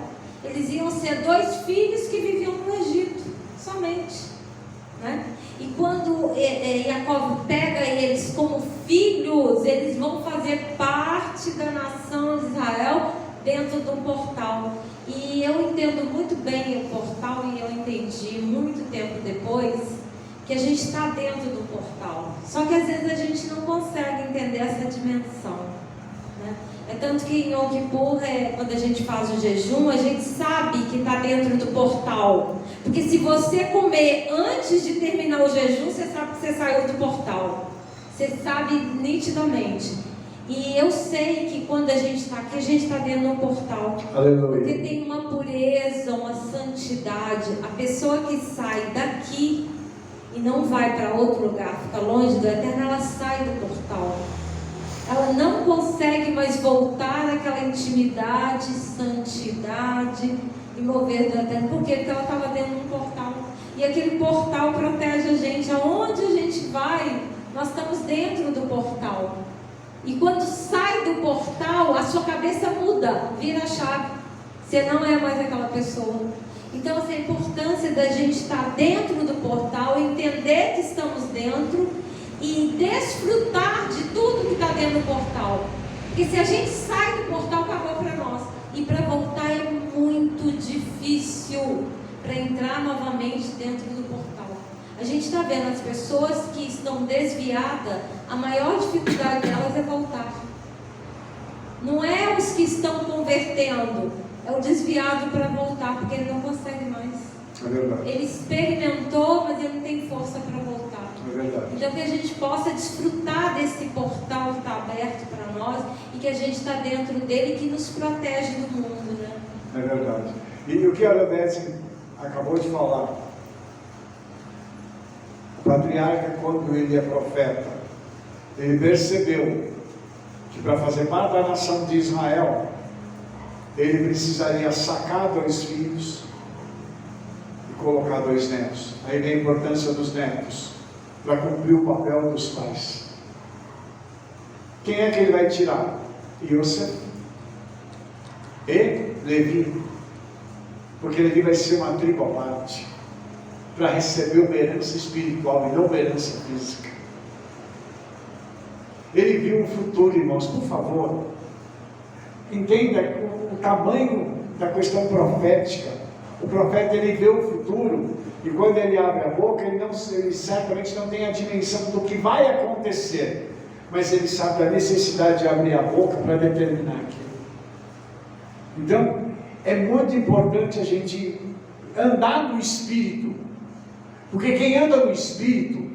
Eles iam ser 2 filhos que viviam no Egito, somente, né? E quando Jacó pega eles como filhos, eles vão fazer parte da nação de Israel dentro do portal. E eu entendo muito bem o portal, e eu entendi muito tempo depois que a gente está dentro do portal. Só que às vezes a gente não consegue entender essa dimensão, né? É tanto que em Yom Kippur, quando a gente faz o jejum, a gente sabe que está dentro do portal. Porque se você comer antes de terminar o jejum, você sabe que você saiu do portal. Você sabe nitidamente. E eu sei que quando a gente está aqui, a gente está dentro do portal. Aleluia. Porque tem uma pureza, uma santidade. A pessoa que sai daqui e não vai para outro lugar, fica longe do Eterno, ela sai do portal. Ela não consegue mais voltar àquela intimidade, santidade e mover do Eterno. Por quê? Porque ela estava dentro de um portal. E aquele portal protege a gente. Aonde a gente vai, nós estamos dentro do portal. E quando sai do portal, a sua cabeça muda, vira a chave. Você não é mais aquela pessoa. Então, essa é a importância da gente estar dentro do portal, entender que estamos dentro e desfrutar de tudo que está dentro do portal. Porque se a gente sai do portal, acabou para nós. E para voltar é muito difícil, para entrar novamente dentro do portal. A gente está vendo as pessoas que estão desviadas, a maior dificuldade delas é voltar. Não é os que estão convertendo, é o desviado para voltar, porque ele não consegue mais. É verdade. Ele experimentou, mas ele não tem força para voltar. É verdade. Então que a gente possa desfrutar desse portal que está aberto para nós e que a gente está dentro dele, que nos protege do mundo, né? É verdade. E o que a Aranete acabou de falar, o patriarca, quando ele é profeta, ele percebeu que para fazer parte da nação de Israel, ele precisaria sacar 2 filhos e colocar 2 netos. Aí vem a importância dos netos. para cumprir o papel dos pais. Quem é que ele vai tirar? Yosef e Levi. Porque Levi vai ser uma tribo à parte, para receber uma herança espiritual e não uma herança física. Ele viu um futuro, irmãos, por favor, entenda o tamanho da questão profética. O profeta, ele vê o futuro, e quando ele abre a boca, ele certamente não tem a dimensão do que vai acontecer, mas ele sabe da necessidade de abrir a boca para determinar aquilo. Então, é muito importante a gente andar no Espírito, porque quem anda no Espírito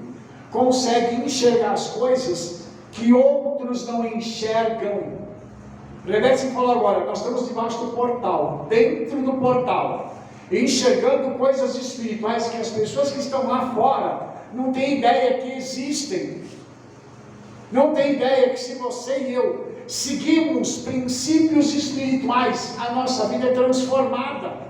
consegue enxergar as coisas que outros não enxergam. Rebeca falou agora, nós estamos debaixo do portal, dentro do portal, enxergando coisas espirituais que as pessoas que estão lá fora não têm ideia que existem. Não tem ideia que se você e eu seguimos princípios espirituais, a nossa vida é transformada.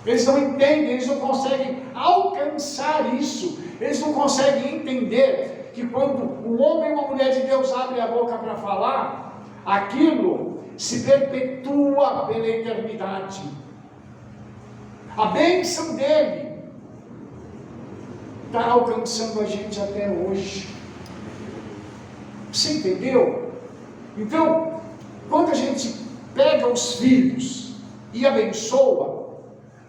Eles não entendem, eles não conseguem alcançar isso, eles não conseguem entender que quando um homem e uma mulher de Deus abrem a boca para falar, aquilo se perpetua pela eternidade. A bênção dele está alcançando a gente até hoje. Você entendeu? Então, quando a gente pega os filhos e abençoa,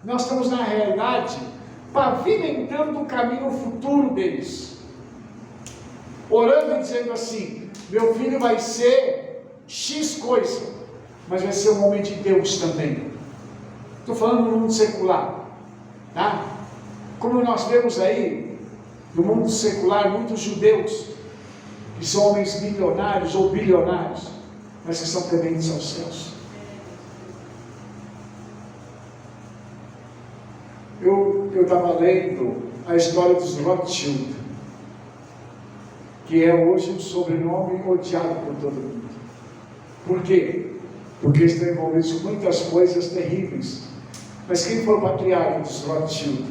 nós estamos na realidade pavimentando o caminho futuro deles, orando e dizendo assim: meu filho vai ser X coisa, mas vai ser um homem de Deus também. Estou falando no mundo secular, tá? Como nós vemos aí no mundo secular muitos judeus que são homens milionários ou bilionários, mas que são tementes aos céus. Eu estava lendo a história dos Rothschild, que é hoje um sobrenome odiado por todo mundo. Por quê? Porque estão envolvidos com muitas coisas terríveis. Mas quem foi o patriarca dos Rothschild?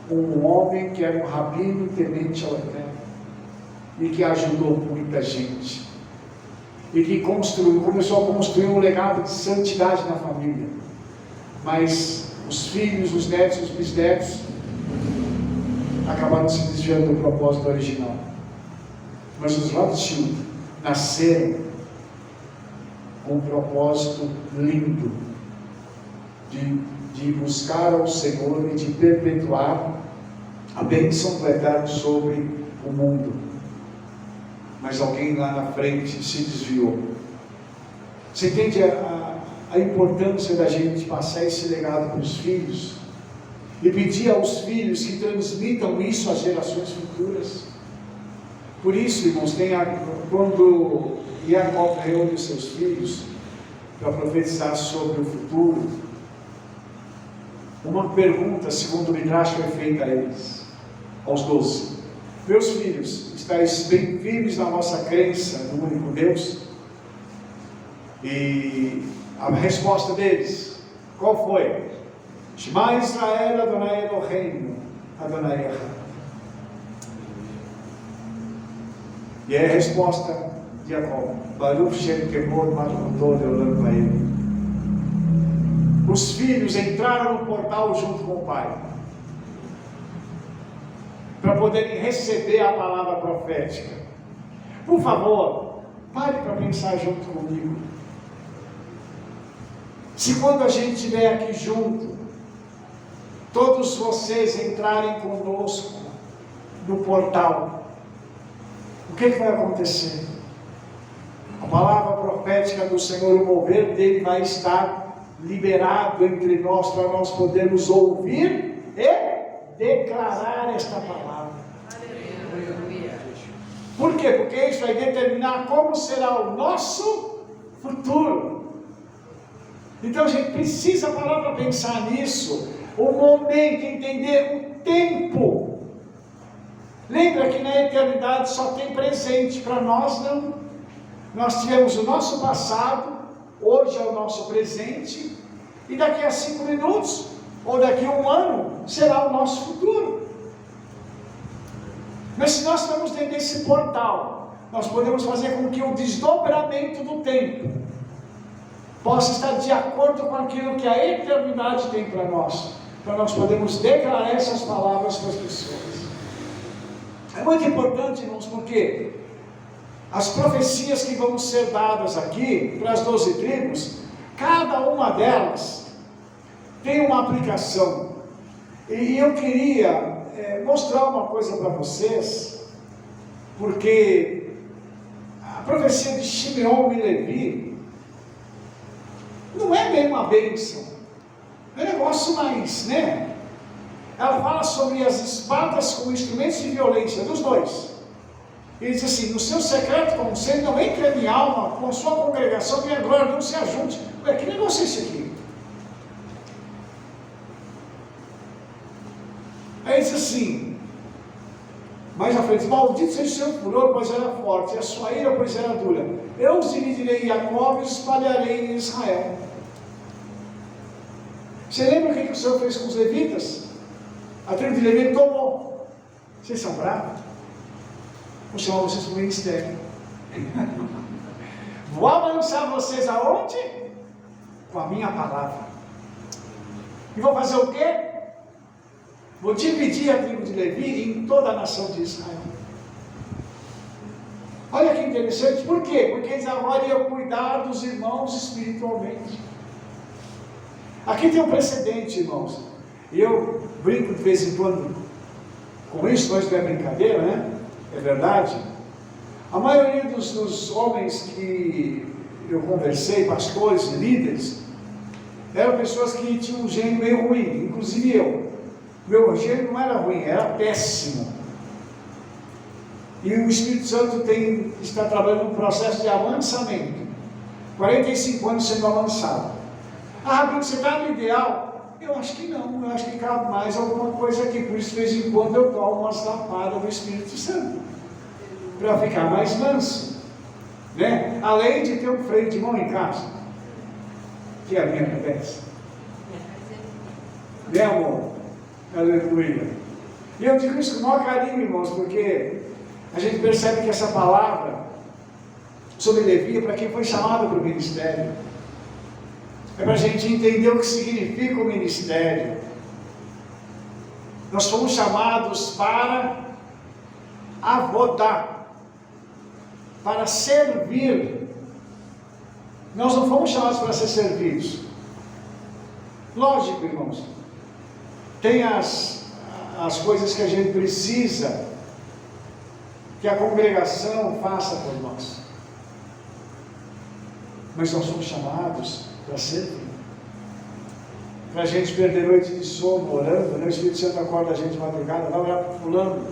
Um homem que era um rabino temente ao Eterno, e que ajudou muita gente, e que começou a construir um legado de santidade na família. Mas os filhos, os netos, os bisnetos acabaram se desviando do propósito original. Mas os Rothschild nasceram com um propósito lindo de buscar ao Senhor e de perpetuar a bênção do Eterno sobre o mundo. Mas alguém lá na frente se desviou. Você entende a importância da gente passar esse legado para os filhos e pedir aos filhos que transmitam isso às gerações futuras? Por isso, irmãos, quando Jacó reúne os seus filhos para profetizar sobre o futuro, uma pergunta, segundo o Midrash, foi feita a eles, aos 12: meus filhos, estáis bem firmes na vossa crença no único Deus? E a resposta deles, qual foi? Shema Israel Adonai Eloheinu Adonai Echad. E aí a resposta de Jacó: Baruch Shem Kemod Malchuto Leolam Vaed. Os filhos entraram no portal junto com o pai, para poderem receber a palavra profética. Por favor, pare para pensar junto comigo. Se quando a gente estiver aqui junto, todos vocês entrarem conosco no portal, o que vai acontecer? A palavra profética do Senhor, o mover dele vai estar liberado entre nós, para nós podermos ouvir e declarar esta palavra. Por quê? Porque isso vai determinar como será o nosso futuro. Então a gente precisa parar para pensar nisso, o momento, entender o tempo. Lembra que na eternidade só tem presente, para nós não. Nós tivemos o nosso passado, hoje é o nosso presente, e daqui a 5 minutos, ou daqui a 1 ano, será o nosso futuro. Mas se nós estamos dentro desse portal, nós podemos fazer com que o desdobramento do tempo possa estar de acordo com aquilo que a eternidade tem para nós. Então nós podemos declarar essas palavras para as pessoas. É muito importante, irmãos, porque as profecias que vão ser dadas aqui para as 12 tribos, cada uma delas tem uma aplicação. E eu queria mostrar uma coisa para vocês, porque a profecia de Shimeon e Levi não é bem uma bênção, é um negócio mais, né? Ela fala sobre as espadas como instrumentos de violência, dos dois. Ele diz assim: no seu secreto conselho não entre a minha alma, com a sua congregação, minha glória não se ajunte. Ué, que negócio é esse aqui? Aí diz assim, mais à frente: maldito seja o seu furor, pois era forte, e a sua ira, pois era dura. Eu os dividirei em Jacó e os espalharei em Israel. Você lembra o que o Senhor fez com os levitas? A tribo de Levi tomou. Vocês são bravos? Vou chamar vocês para o ministério. Vou avançar vocês aonde? Com a minha palavra. E vou fazer o quê? Vou dividir a tribo de Levi em toda a nação de Israel. Olha que interessante. Por quê? Porque eles agora iam cuidar dos irmãos espiritualmente. Aqui tem um precedente, irmãos. E eu brinco de vez em quando com isso, mas não é brincadeira, né? É verdade. A maioria dos homens que eu conversei, pastores, líderes, eram pessoas que tinham um gênio meio ruim, inclusive eu. Meu gênio não era ruim, era péssimo. E o Espírito Santo está trabalhando num processo de avançamento. 45 anos sendo avançado. Ah, Rabino, você está no ideal? Eu acho que não, eu acho que cabe mais alguma coisa aqui. Por isso, de vez em quando, eu tomo umas lapadas do Espírito Santo, para ficar mais manso, né? Além de ter um freio de mão em casa, que é a minha cabeça, né, amor? Aleluia. E eu digo isso com o maior carinho, irmãos, porque a gente percebe que essa palavra sobre Levi é para quem foi chamado para o ministério. É para a gente entender o que significa o ministério. Nós fomos chamados para avodar, para servir. Nós não fomos chamados para ser servidos. Lógico, irmãos, tem as coisas que a gente precisa que a congregação faça por nós. Mas nós somos chamados para servir. Para a gente perder noite de sono orando, né? O Espírito Santo acorda a gente de madrugada, vai orar para fulano,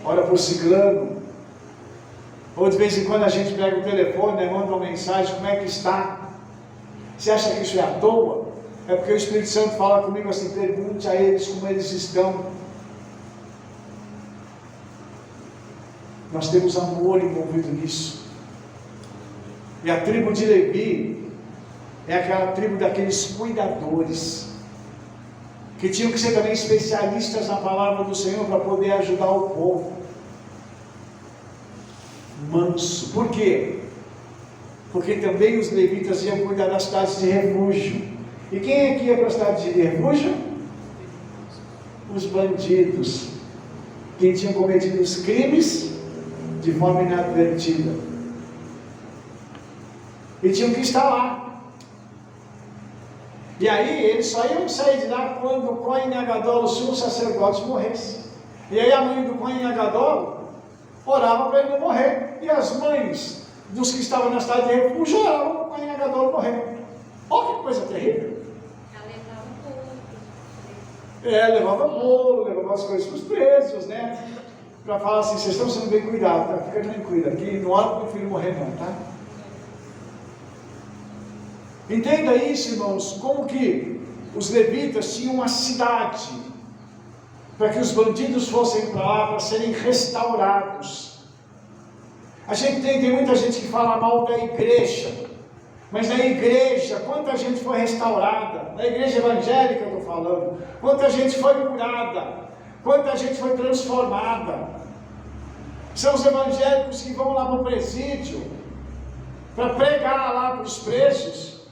ora para o ciclano. Ou de vez em quando a gente pega o telefone, né, manda uma mensagem: como é que está? Você acha que isso é à toa? É porque o Espírito Santo fala comigo assim: pergunte a eles como eles estão. Nós temos amor envolvido nisso. E a tribo de Levi é aquela tribo daqueles cuidadores, que tinham que ser também especialistas na palavra do Senhor para poder ajudar o povo. Manso. Por quê? Porque também os levitas iam cuidar das cidades de refúgio. E quem é que ia para a cidade de refúgio? Os bandidos, que tinham cometido os crimes de forma inadvertida. E tinham que estar lá. E aí eles só iam sair de lá quando o Cohen Agadol, o sumo sacerdote, morresse. E aí a mãe do Cohen Agadol orava para ele não morrer. E as mães dos que estavam na cidade de refúgio oravam para o Cohen Agadol morrer. Olha que coisa terrível. Levava bolo, levava as coisas para os presos, né? Para falar assim: vocês estão sendo bem cuidados, tá? Fica tranquilo, aqui não hora para o meu filho morrer não, tá? Entenda isso, irmãos, como que os levitas tinham uma cidade para que os bandidos fossem para lá para serem restaurados. A gente tem muita gente que fala mal da igreja, mas na igreja, quanta gente foi restaurada? Na igreja evangélica eu estou falando, quanta gente foi curada, quanta gente foi transformada. São os evangélicos que vão lá para o presídio para pregar lá para os presos.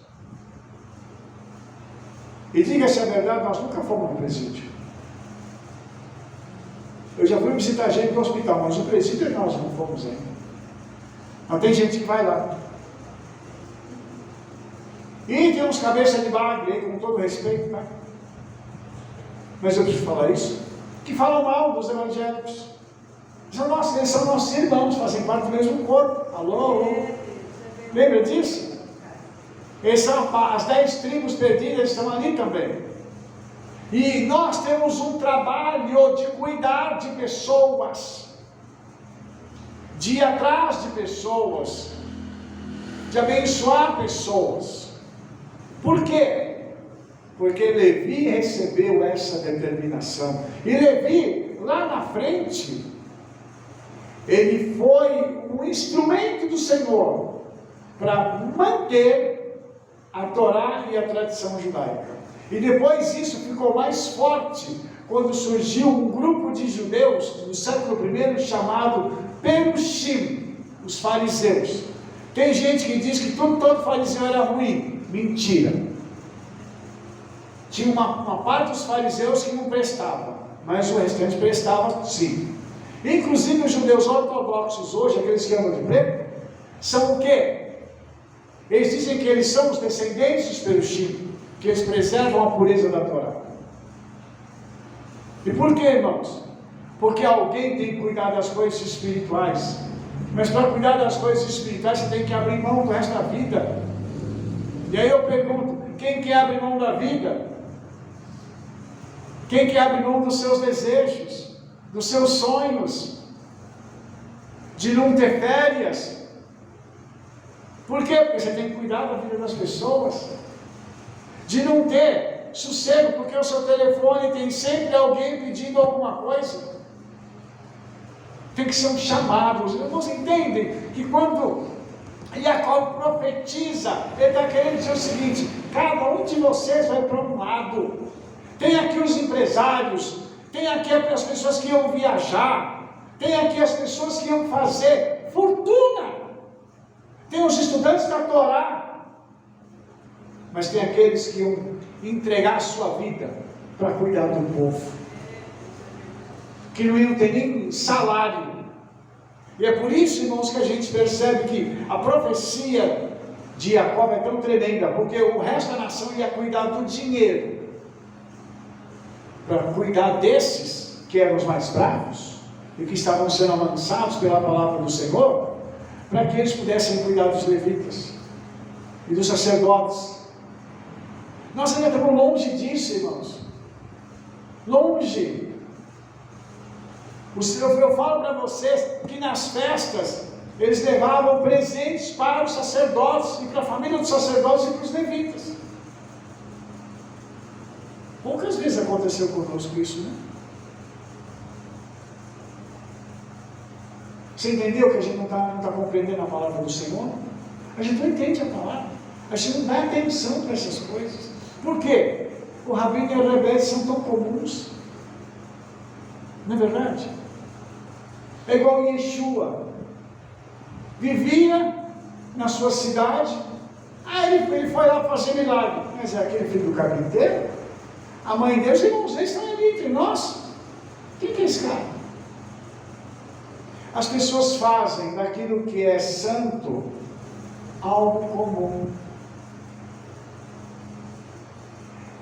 E diga-se a verdade, nós nunca fomos no presídio. Eu já fui visitar gente no hospital, mas no presídio nós não fomos ainda. Mas tem gente que vai lá. E tem uns cabeças de bagre aí, com todo respeito, né? Mas eu preciso falar isso, que falam mal dos evangélicos. Eles são nossos irmãos, fazem parte do mesmo corpo. Alô? Lembra disso? Eles são as 10 tribos perdidas, estão ali também. E nós temos um trabalho de cuidar de pessoas, de ir atrás de pessoas, de abençoar pessoas. Por quê? Porque Levi recebeu essa determinação. E Levi, lá na frente, ele foi um instrumento do Senhor para manter a Torá e a tradição judaica. E depois isso ficou mais forte quando surgiu um grupo de judeus no século I chamado Perushim, os fariseus. Tem gente que diz que todo fariseu era ruim. Mentira. Tinha uma parte dos fariseus que não prestava, mas o restante prestava sim. Inclusive os judeus ortodoxos hoje, aqueles que andam de preto, são o quê? Eles dizem que eles são os descendentes dos Perushim, que eles preservam a pureza da Torá. E por que, irmãos? Porque alguém tem que cuidar das coisas espirituais. Mas para cuidar das coisas espirituais, você tem que abrir mão do resto da vida. E aí eu pergunto, quem que abre mão da vida? Quem que abre mão dos seus desejos, dos seus sonhos, de não ter férias? Por quê? Porque você tem que cuidar da vida das pessoas. De não ter sossego, porque o seu telefone tem sempre alguém pedindo alguma coisa. Tem que ser um chamado. Os irmãos entendem que quando Jacó profetiza, ele está querendo dizer o seguinte: cada um de vocês vai para um lado. Tem aqui os empresários, tem aqui as pessoas que iam viajar, tem aqui as pessoas que iam fazer fortuna, tem os estudantes da Torá, mas tem aqueles que iam entregar a sua vida para cuidar do povo, que não iam ter nem salário. E é por isso, irmãos, que a gente percebe que a profecia de Jacó é tão tremenda, porque o resto da nação ia cuidar do dinheiro, para cuidar desses que eram os mais bravos e que estavam sendo amansados pela palavra do Senhor, para que eles pudessem cuidar dos levitas e dos sacerdotes. Nós ainda estamos longe disso, irmãos. Longe. Eu falo para vocês que nas festas eles levavam presentes para os sacerdotes e para a família dos sacerdotes e para os levitas. Poucas vezes aconteceu conosco isso, né? Você entendeu que a gente não está compreendendo a palavra do Senhor? A gente não entende a palavra. A gente não dá atenção para essas coisas. Por quê? O rabino e o rebelde são tão comuns. Não é verdade? É igual Yeshua. Vivia na sua cidade. Ele foi lá fazer milagre. Mas é aquele filho do carpinteiro? A mãe de Deus, irmãos, eles estão ali entre nós. Quem que é esse cara? As pessoas fazem daquilo que é santo algo comum.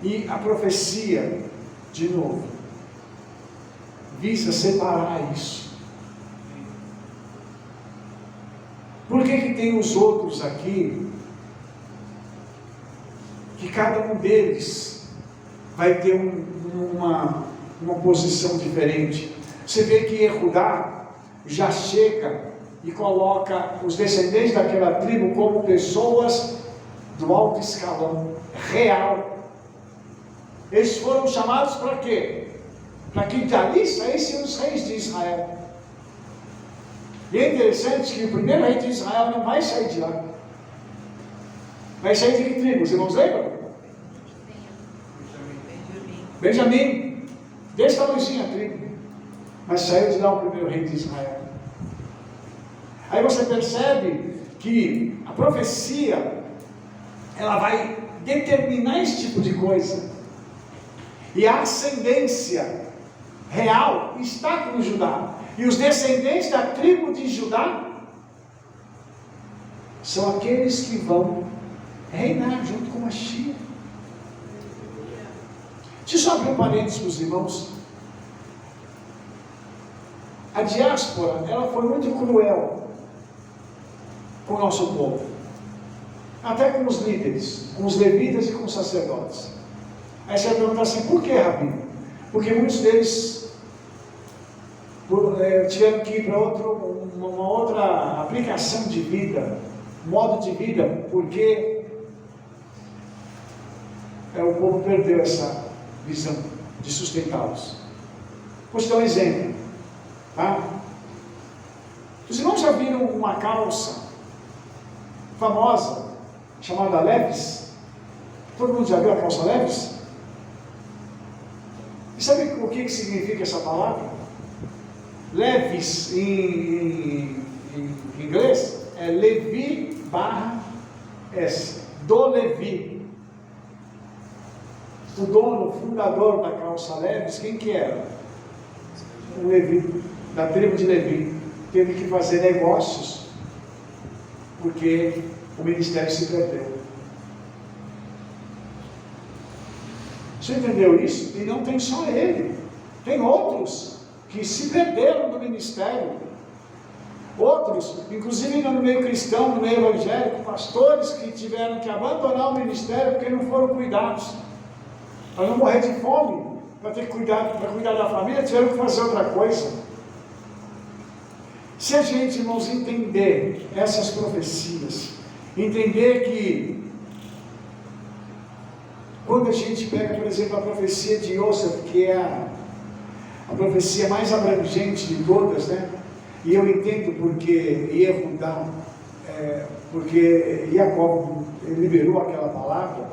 E a profecia, de novo, visa separar isso. Por que tem os outros aqui, que cada um deles vai ter uma posição diferente? Você vê que Judá já chega e coloca os descendentes daquela tribo como pessoas do alto escalão, real. Eles foram chamados para quê? Para que dali saíssem os reis de Israel. E é interessante que o primeiro rei de Israel não vai sair de lá. Vai sair de que tribo? Os irmãos lembram? Benjamim. Desse tamanhozinho a tribo. Mas saiu de lá o primeiro rei de Israel. Aí você percebe que a profecia, ela vai determinar esse tipo de coisa. E a ascendência real está com Judá. E os descendentes da tribo de Judá são aqueles que vão reinar junto com Mashiach. Deixa eu só abrir um parênteses para os irmãos. A diáspora, ela foi muito cruel com o nosso povo. Até com os líderes, com os levitas e com os sacerdotes. Aí você vai perguntar assim, por que, Rabi? Porque muitos deles tiveram que ir para uma outra aplicação de vida, modo de vida, porque o povo perdeu essa visão de sustentá-los. Vou te dar um exemplo. Tá? Os irmãos já viram uma calça famosa, chamada Levi's? Todo mundo já viu a calça Levi's? E sabe o que significa essa palavra? Levi's em inglês é Levi / S, do Levi. O dono, o fundador da calça Levi's, quem que era? Um Levi, da tribo de Levi. Teve que fazer negócios, porque o ministério se perdeu. Você entendeu isso? E não tem só ele, tem outros que se perderam do ministério. Outros, inclusive no meio cristão, no meio evangélico, pastores que tiveram que abandonar o ministério porque não foram cuidados, para não morrer de fome, para ter que cuidar da família, tiveram que fazer outra coisa. Se a gente, irmãos, entender essas profecias, entender que quando a gente pega, por exemplo, a profecia de Yosef, que é a profecia mais abrangente de todas, né? E eu entendo porque porque Jacob liberou aquela palavra,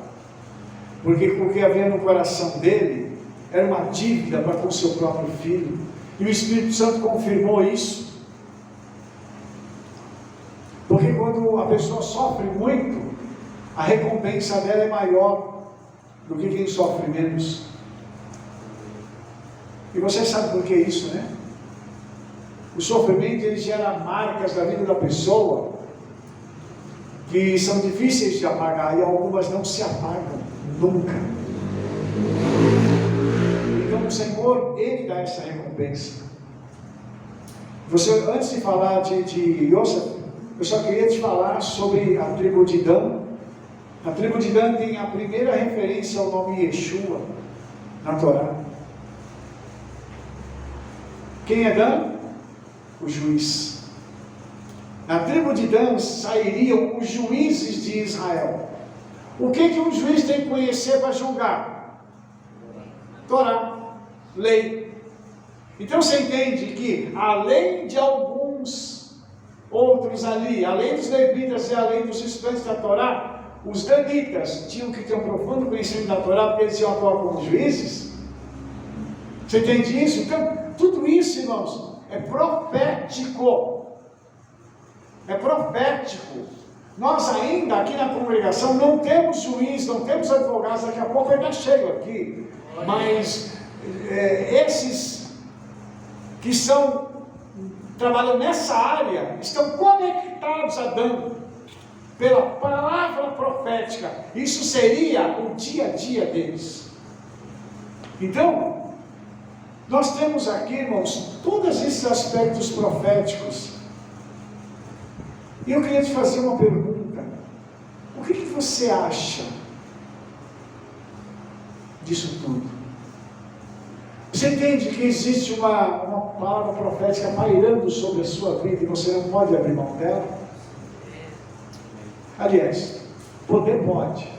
porque havia no coração dele, era uma dívida para com seu próprio filho, e o Espírito Santo confirmou isso. Porque quando a pessoa sofre muito, a recompensa dela é maior do que quem sofre menos. E você sabe por que isso, né? O sofrimento, ele gera marcas da vida da pessoa que são difíceis de apagar, e algumas não se apagam nunca. Então o Senhor, ele dá essa recompensa. Antes de falar de Yosef, eu só queria te falar sobre a tribo de Dan. A tribo de Dan tem a primeira referência ao nome Yeshua na Torá. Quem é Dan? O juiz. Na tribo de Dan sairiam os juízes de Israel. O que um juiz tem que conhecer para julgar? Torá, lei. Então você entende que, além de alguns outros ali, além dos levitas e além dos estudantes da Torá, os danitas tinham que ter um profundo conhecimento da Torá, porque eles iam atuar como juízes. Você entende isso? Então, tudo isso, irmãos, é profético. É profético. Nós ainda, aqui na congregação, não temos juiz, não temos advogados, daqui a pouco vai estar cheio aqui. Mas esses que trabalham nessa área, estão conectados a Dan, pela palavra profética. Isso seria o dia a dia deles. Então, nós temos aqui, irmãos, todos esses aspectos proféticos. E eu queria te fazer uma pergunta. O que você acha disso tudo? Você entende que existe uma palavra profética pairando sobre a sua vida e você não pode abrir mão dela? Aliás, poder pode.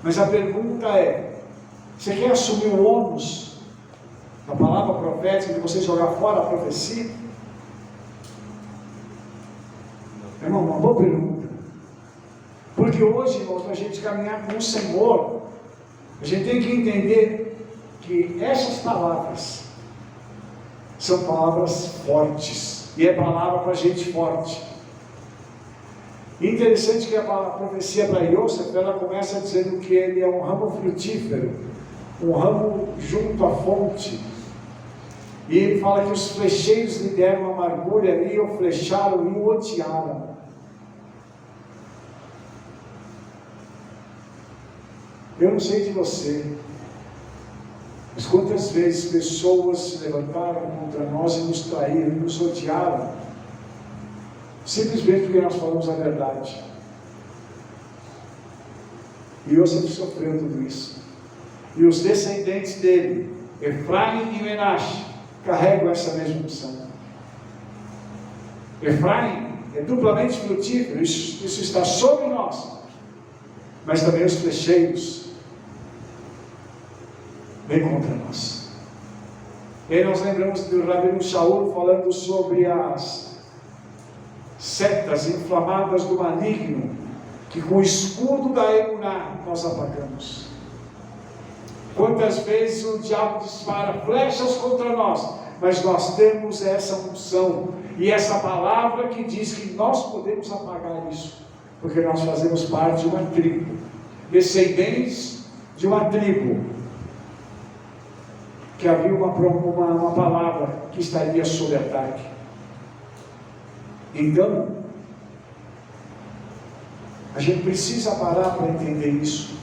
Mas a pergunta é, você quer assumir o ônus da palavra profética de você jogar fora a profecia? Irmão, uma boa pergunta. Porque hoje, irmãos, para a gente caminhar com o Senhor, a gente tem que entender que essas palavras são palavras fortes. E é palavra para gente forte. Interessante que a profecia para Yosef, ela começa dizendo que ele é um ramo frutífero, um ramo junto à fonte. E ele fala que os flecheiros lhe deram amargura e o flecharam e o odiaram. Eu não sei de você, mas quantas vezes pessoas se levantaram contra nós e nos traíram, e nos odiaram, simplesmente porque nós falamos a verdade. E Yosef sofreu tudo isso. E os descendentes dele, Efraim e Menache, carregam essa mesma opção. Efraim é duplamente frutífero, isso está sobre nós. Mas também os flecheiros vêm contra nós. E aí nós lembramos do Rabino Shaul falando sobre as setas inflamadas do maligno, que com o escudo da Emuná nós apagamos. Quantas vezes o diabo dispara flechas contra nós, mas nós temos essa unção e essa palavra que diz que nós podemos apagar isso, porque nós fazemos parte de uma tribo, descendentes de uma tribo, que havia uma palavra que estaria sob ataque. Então, a gente precisa parar para entender isso.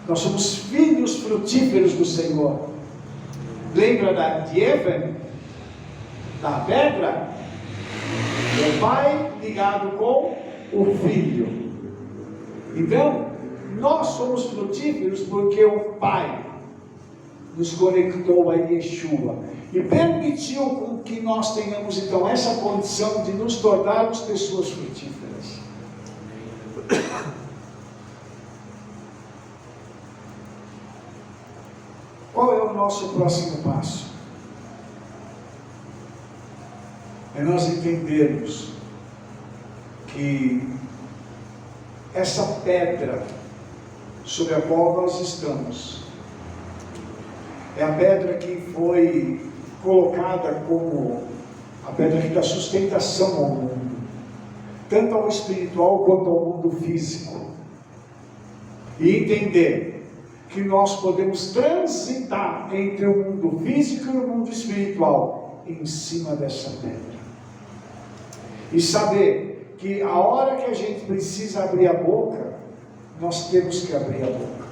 Nós somos filhos frutíferos do Senhor. Lembra de Even, da pedra? O pai ligado com o filho. Então, nós somos frutíferos porque o Pai nos conectou a Yeshua e permitiu com que nós tenhamos então essa condição de nos tornarmos pessoas frutíferas. Qual é o nosso próximo passo? É nós entendermos que essa pedra sobre a qual nós estamos é a pedra que foi colocada como a pedra que dá sustentação ao mundo, tanto ao espiritual quanto ao mundo físico. E entender que nós podemos transitar entre o mundo físico e o mundo espiritual em cima dessa pedra. E saber que a hora que a gente precisa abrir a boca, nós temos que abrir a boca.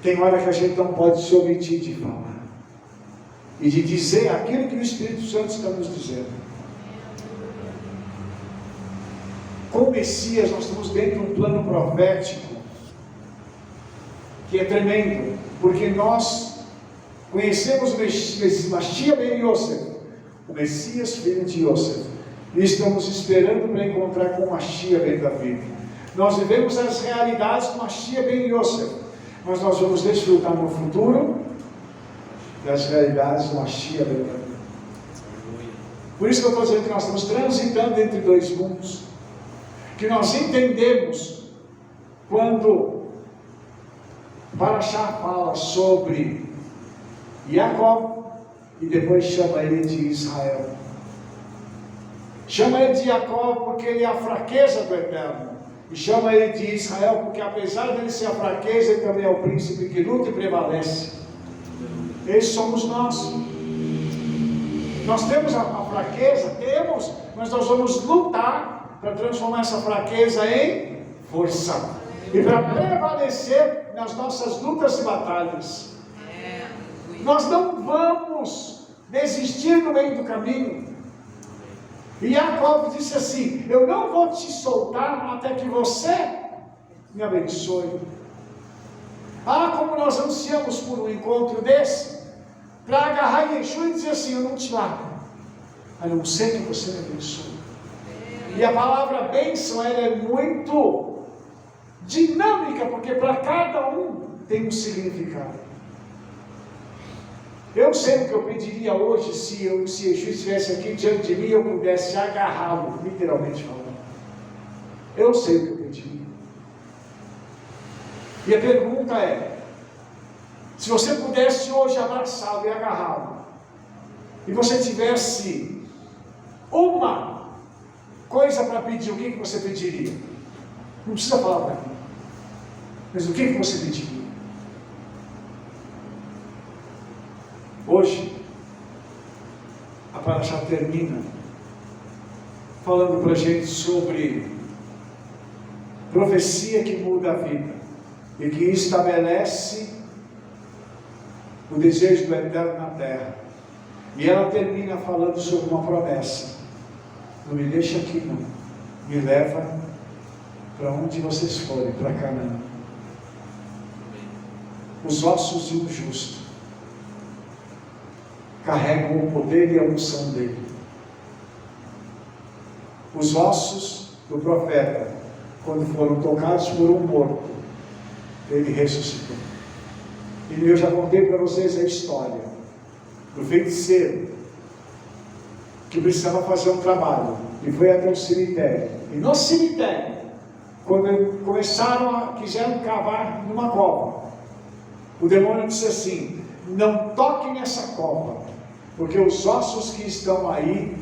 Tem hora que a gente não pode se omitir de falar e de dizer aquilo que o Espírito Santo está nos dizendo. Com o Messias nós estamos dentro de um plano profético que é tremendo, porque nós conhecemos o Mashiach ben Yosef, o Messias filho de Yosef, e estamos esperando para encontrar com o Mashiach ben David. Nós vivemos as realidades do Mashiach ben Yosef, mas nós vamos desfrutar no futuro das realidades do Mashiach ben David. Por isso que eu estou dizendo que nós estamos transitando entre dois mundos, que nós entendemos quando Parashá fala sobre Jacob e depois chama ele de Israel. Chama ele de Jacob porque ele é a fraqueza do Eterno, e chama ele de Israel porque apesar dele ser a fraqueza, ele também é o príncipe que luta e prevalece. Esses somos nós. Nós temos a fraqueza, mas nós vamos lutar para transformar essa fraqueza em força e para prevalecer nas nossas lutas e batalhas. Nós não vamos desistir no meio do caminho. E Jacob disse assim: eu não vou te soltar até que você me abençoe. Ah, como nós ansiamos por um encontro desse, para agarrar Yeshua e dizer assim: eu não te largo, a não ser que você me abençoe. E a palavra bênção, ela é muito dinâmica, porque para cada um tem um significado. Eu sei o que eu pediria hoje se Yeshua estivesse aqui diante de mim e eu pudesse agarrá-lo, literalmente falando. Eu sei o que eu pediria. E a pergunta é: se você pudesse hoje abraçá-lo e agarrá-lo, e você tivesse uma coisa para pedir, o que você pediria? Não precisa falar para mim. Mas o que você pediria? Hoje, a Paraxá termina falando para a gente sobre profecia que muda a vida e que estabelece o desejo do eterno na terra. E ela termina falando sobre uma promessa: não me deixa aqui não, me leva para onde vocês forem, para Canaã. Os ossos de um justo carregam o poder e a unção dele. Os ossos do profeta, quando foram tocados por um morto, ele ressuscitou. E eu já contei para vocês a história do feiticeiro que precisava fazer um trabalho e foi até o cemitério. E no cemitério, quando quiseram cavar numa cova, o demônio disse assim: não toque nessa cova, porque os ossos que estão aí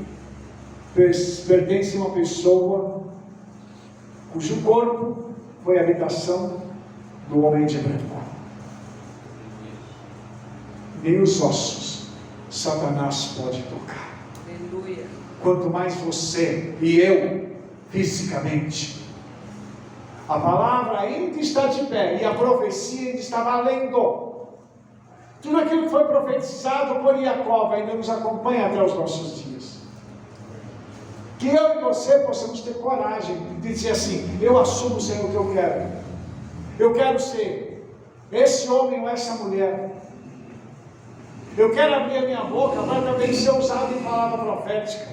pertencem a uma pessoa cujo corpo foi a habitação do homem de branco. Nem os ossos Satanás pode tocar. Aleluia. Quanto mais você e eu, fisicamente. A palavra ainda está de pé e a profecia ainda está valendo. Tudo aquilo que foi profetizado por Jacó ainda nos acompanha até os nossos dias. Que eu e você possamos ter coragem de dizer assim: eu assumo, Senhor, o que eu quero. Eu quero ser esse homem ou essa mulher. Eu quero abrir a minha boca para também ser usado em palavra profética.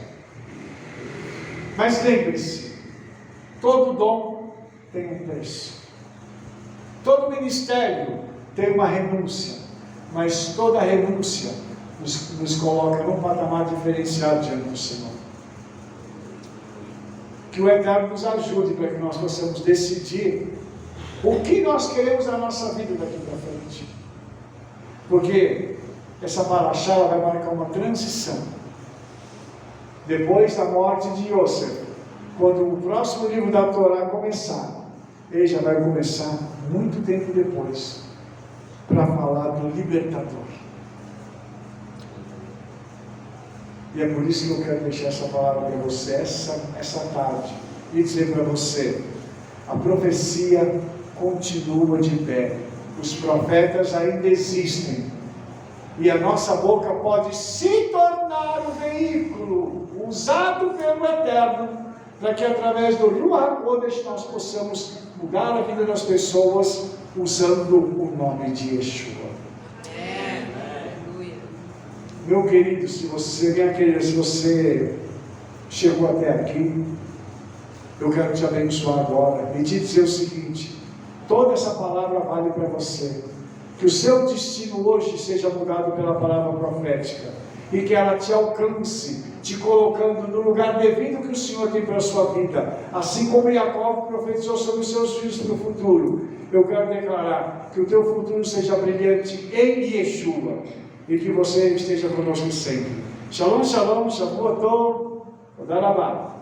Mas lembre-se, todo dom tem um preço. Todo ministério tem uma renúncia. Mas toda renúncia nos coloca num patamar diferenciado diante do Senhor. Que o Eterno nos ajude para que nós possamos decidir o que nós queremos na nossa vida daqui para frente. Porque essa Paraxá vai marcar uma transição. Depois da morte de Yosef, quando o próximo livro da Torá começar, ele já vai começar muito tempo depois, para falar do libertador. E é por isso que eu quero deixar essa palavra para você essa tarde e dizer para você: a profecia continua de pé, os profetas ainda existem, e a nossa boca pode se tornar um veículo usado pelo Eterno, para que através do Ruach HaKodesh nós possamos mudar a vida das pessoas usando o nome de Yeshua. Meu querido, se você chegou até aqui, eu quero te abençoar agora e te dizer o seguinte: toda essa palavra vale para você. Que o seu destino hoje seja mudado pela palavra profética e que ela te alcance, te colocando no lugar devido que o Senhor tem para a sua vida. Assim como Jacó profetizou sobre os seus filhos no futuro, eu quero declarar que o teu futuro seja brilhante em Yeshua e que você esteja conosco sempre. Shalom, shalom, shavuot tov, toda rabá.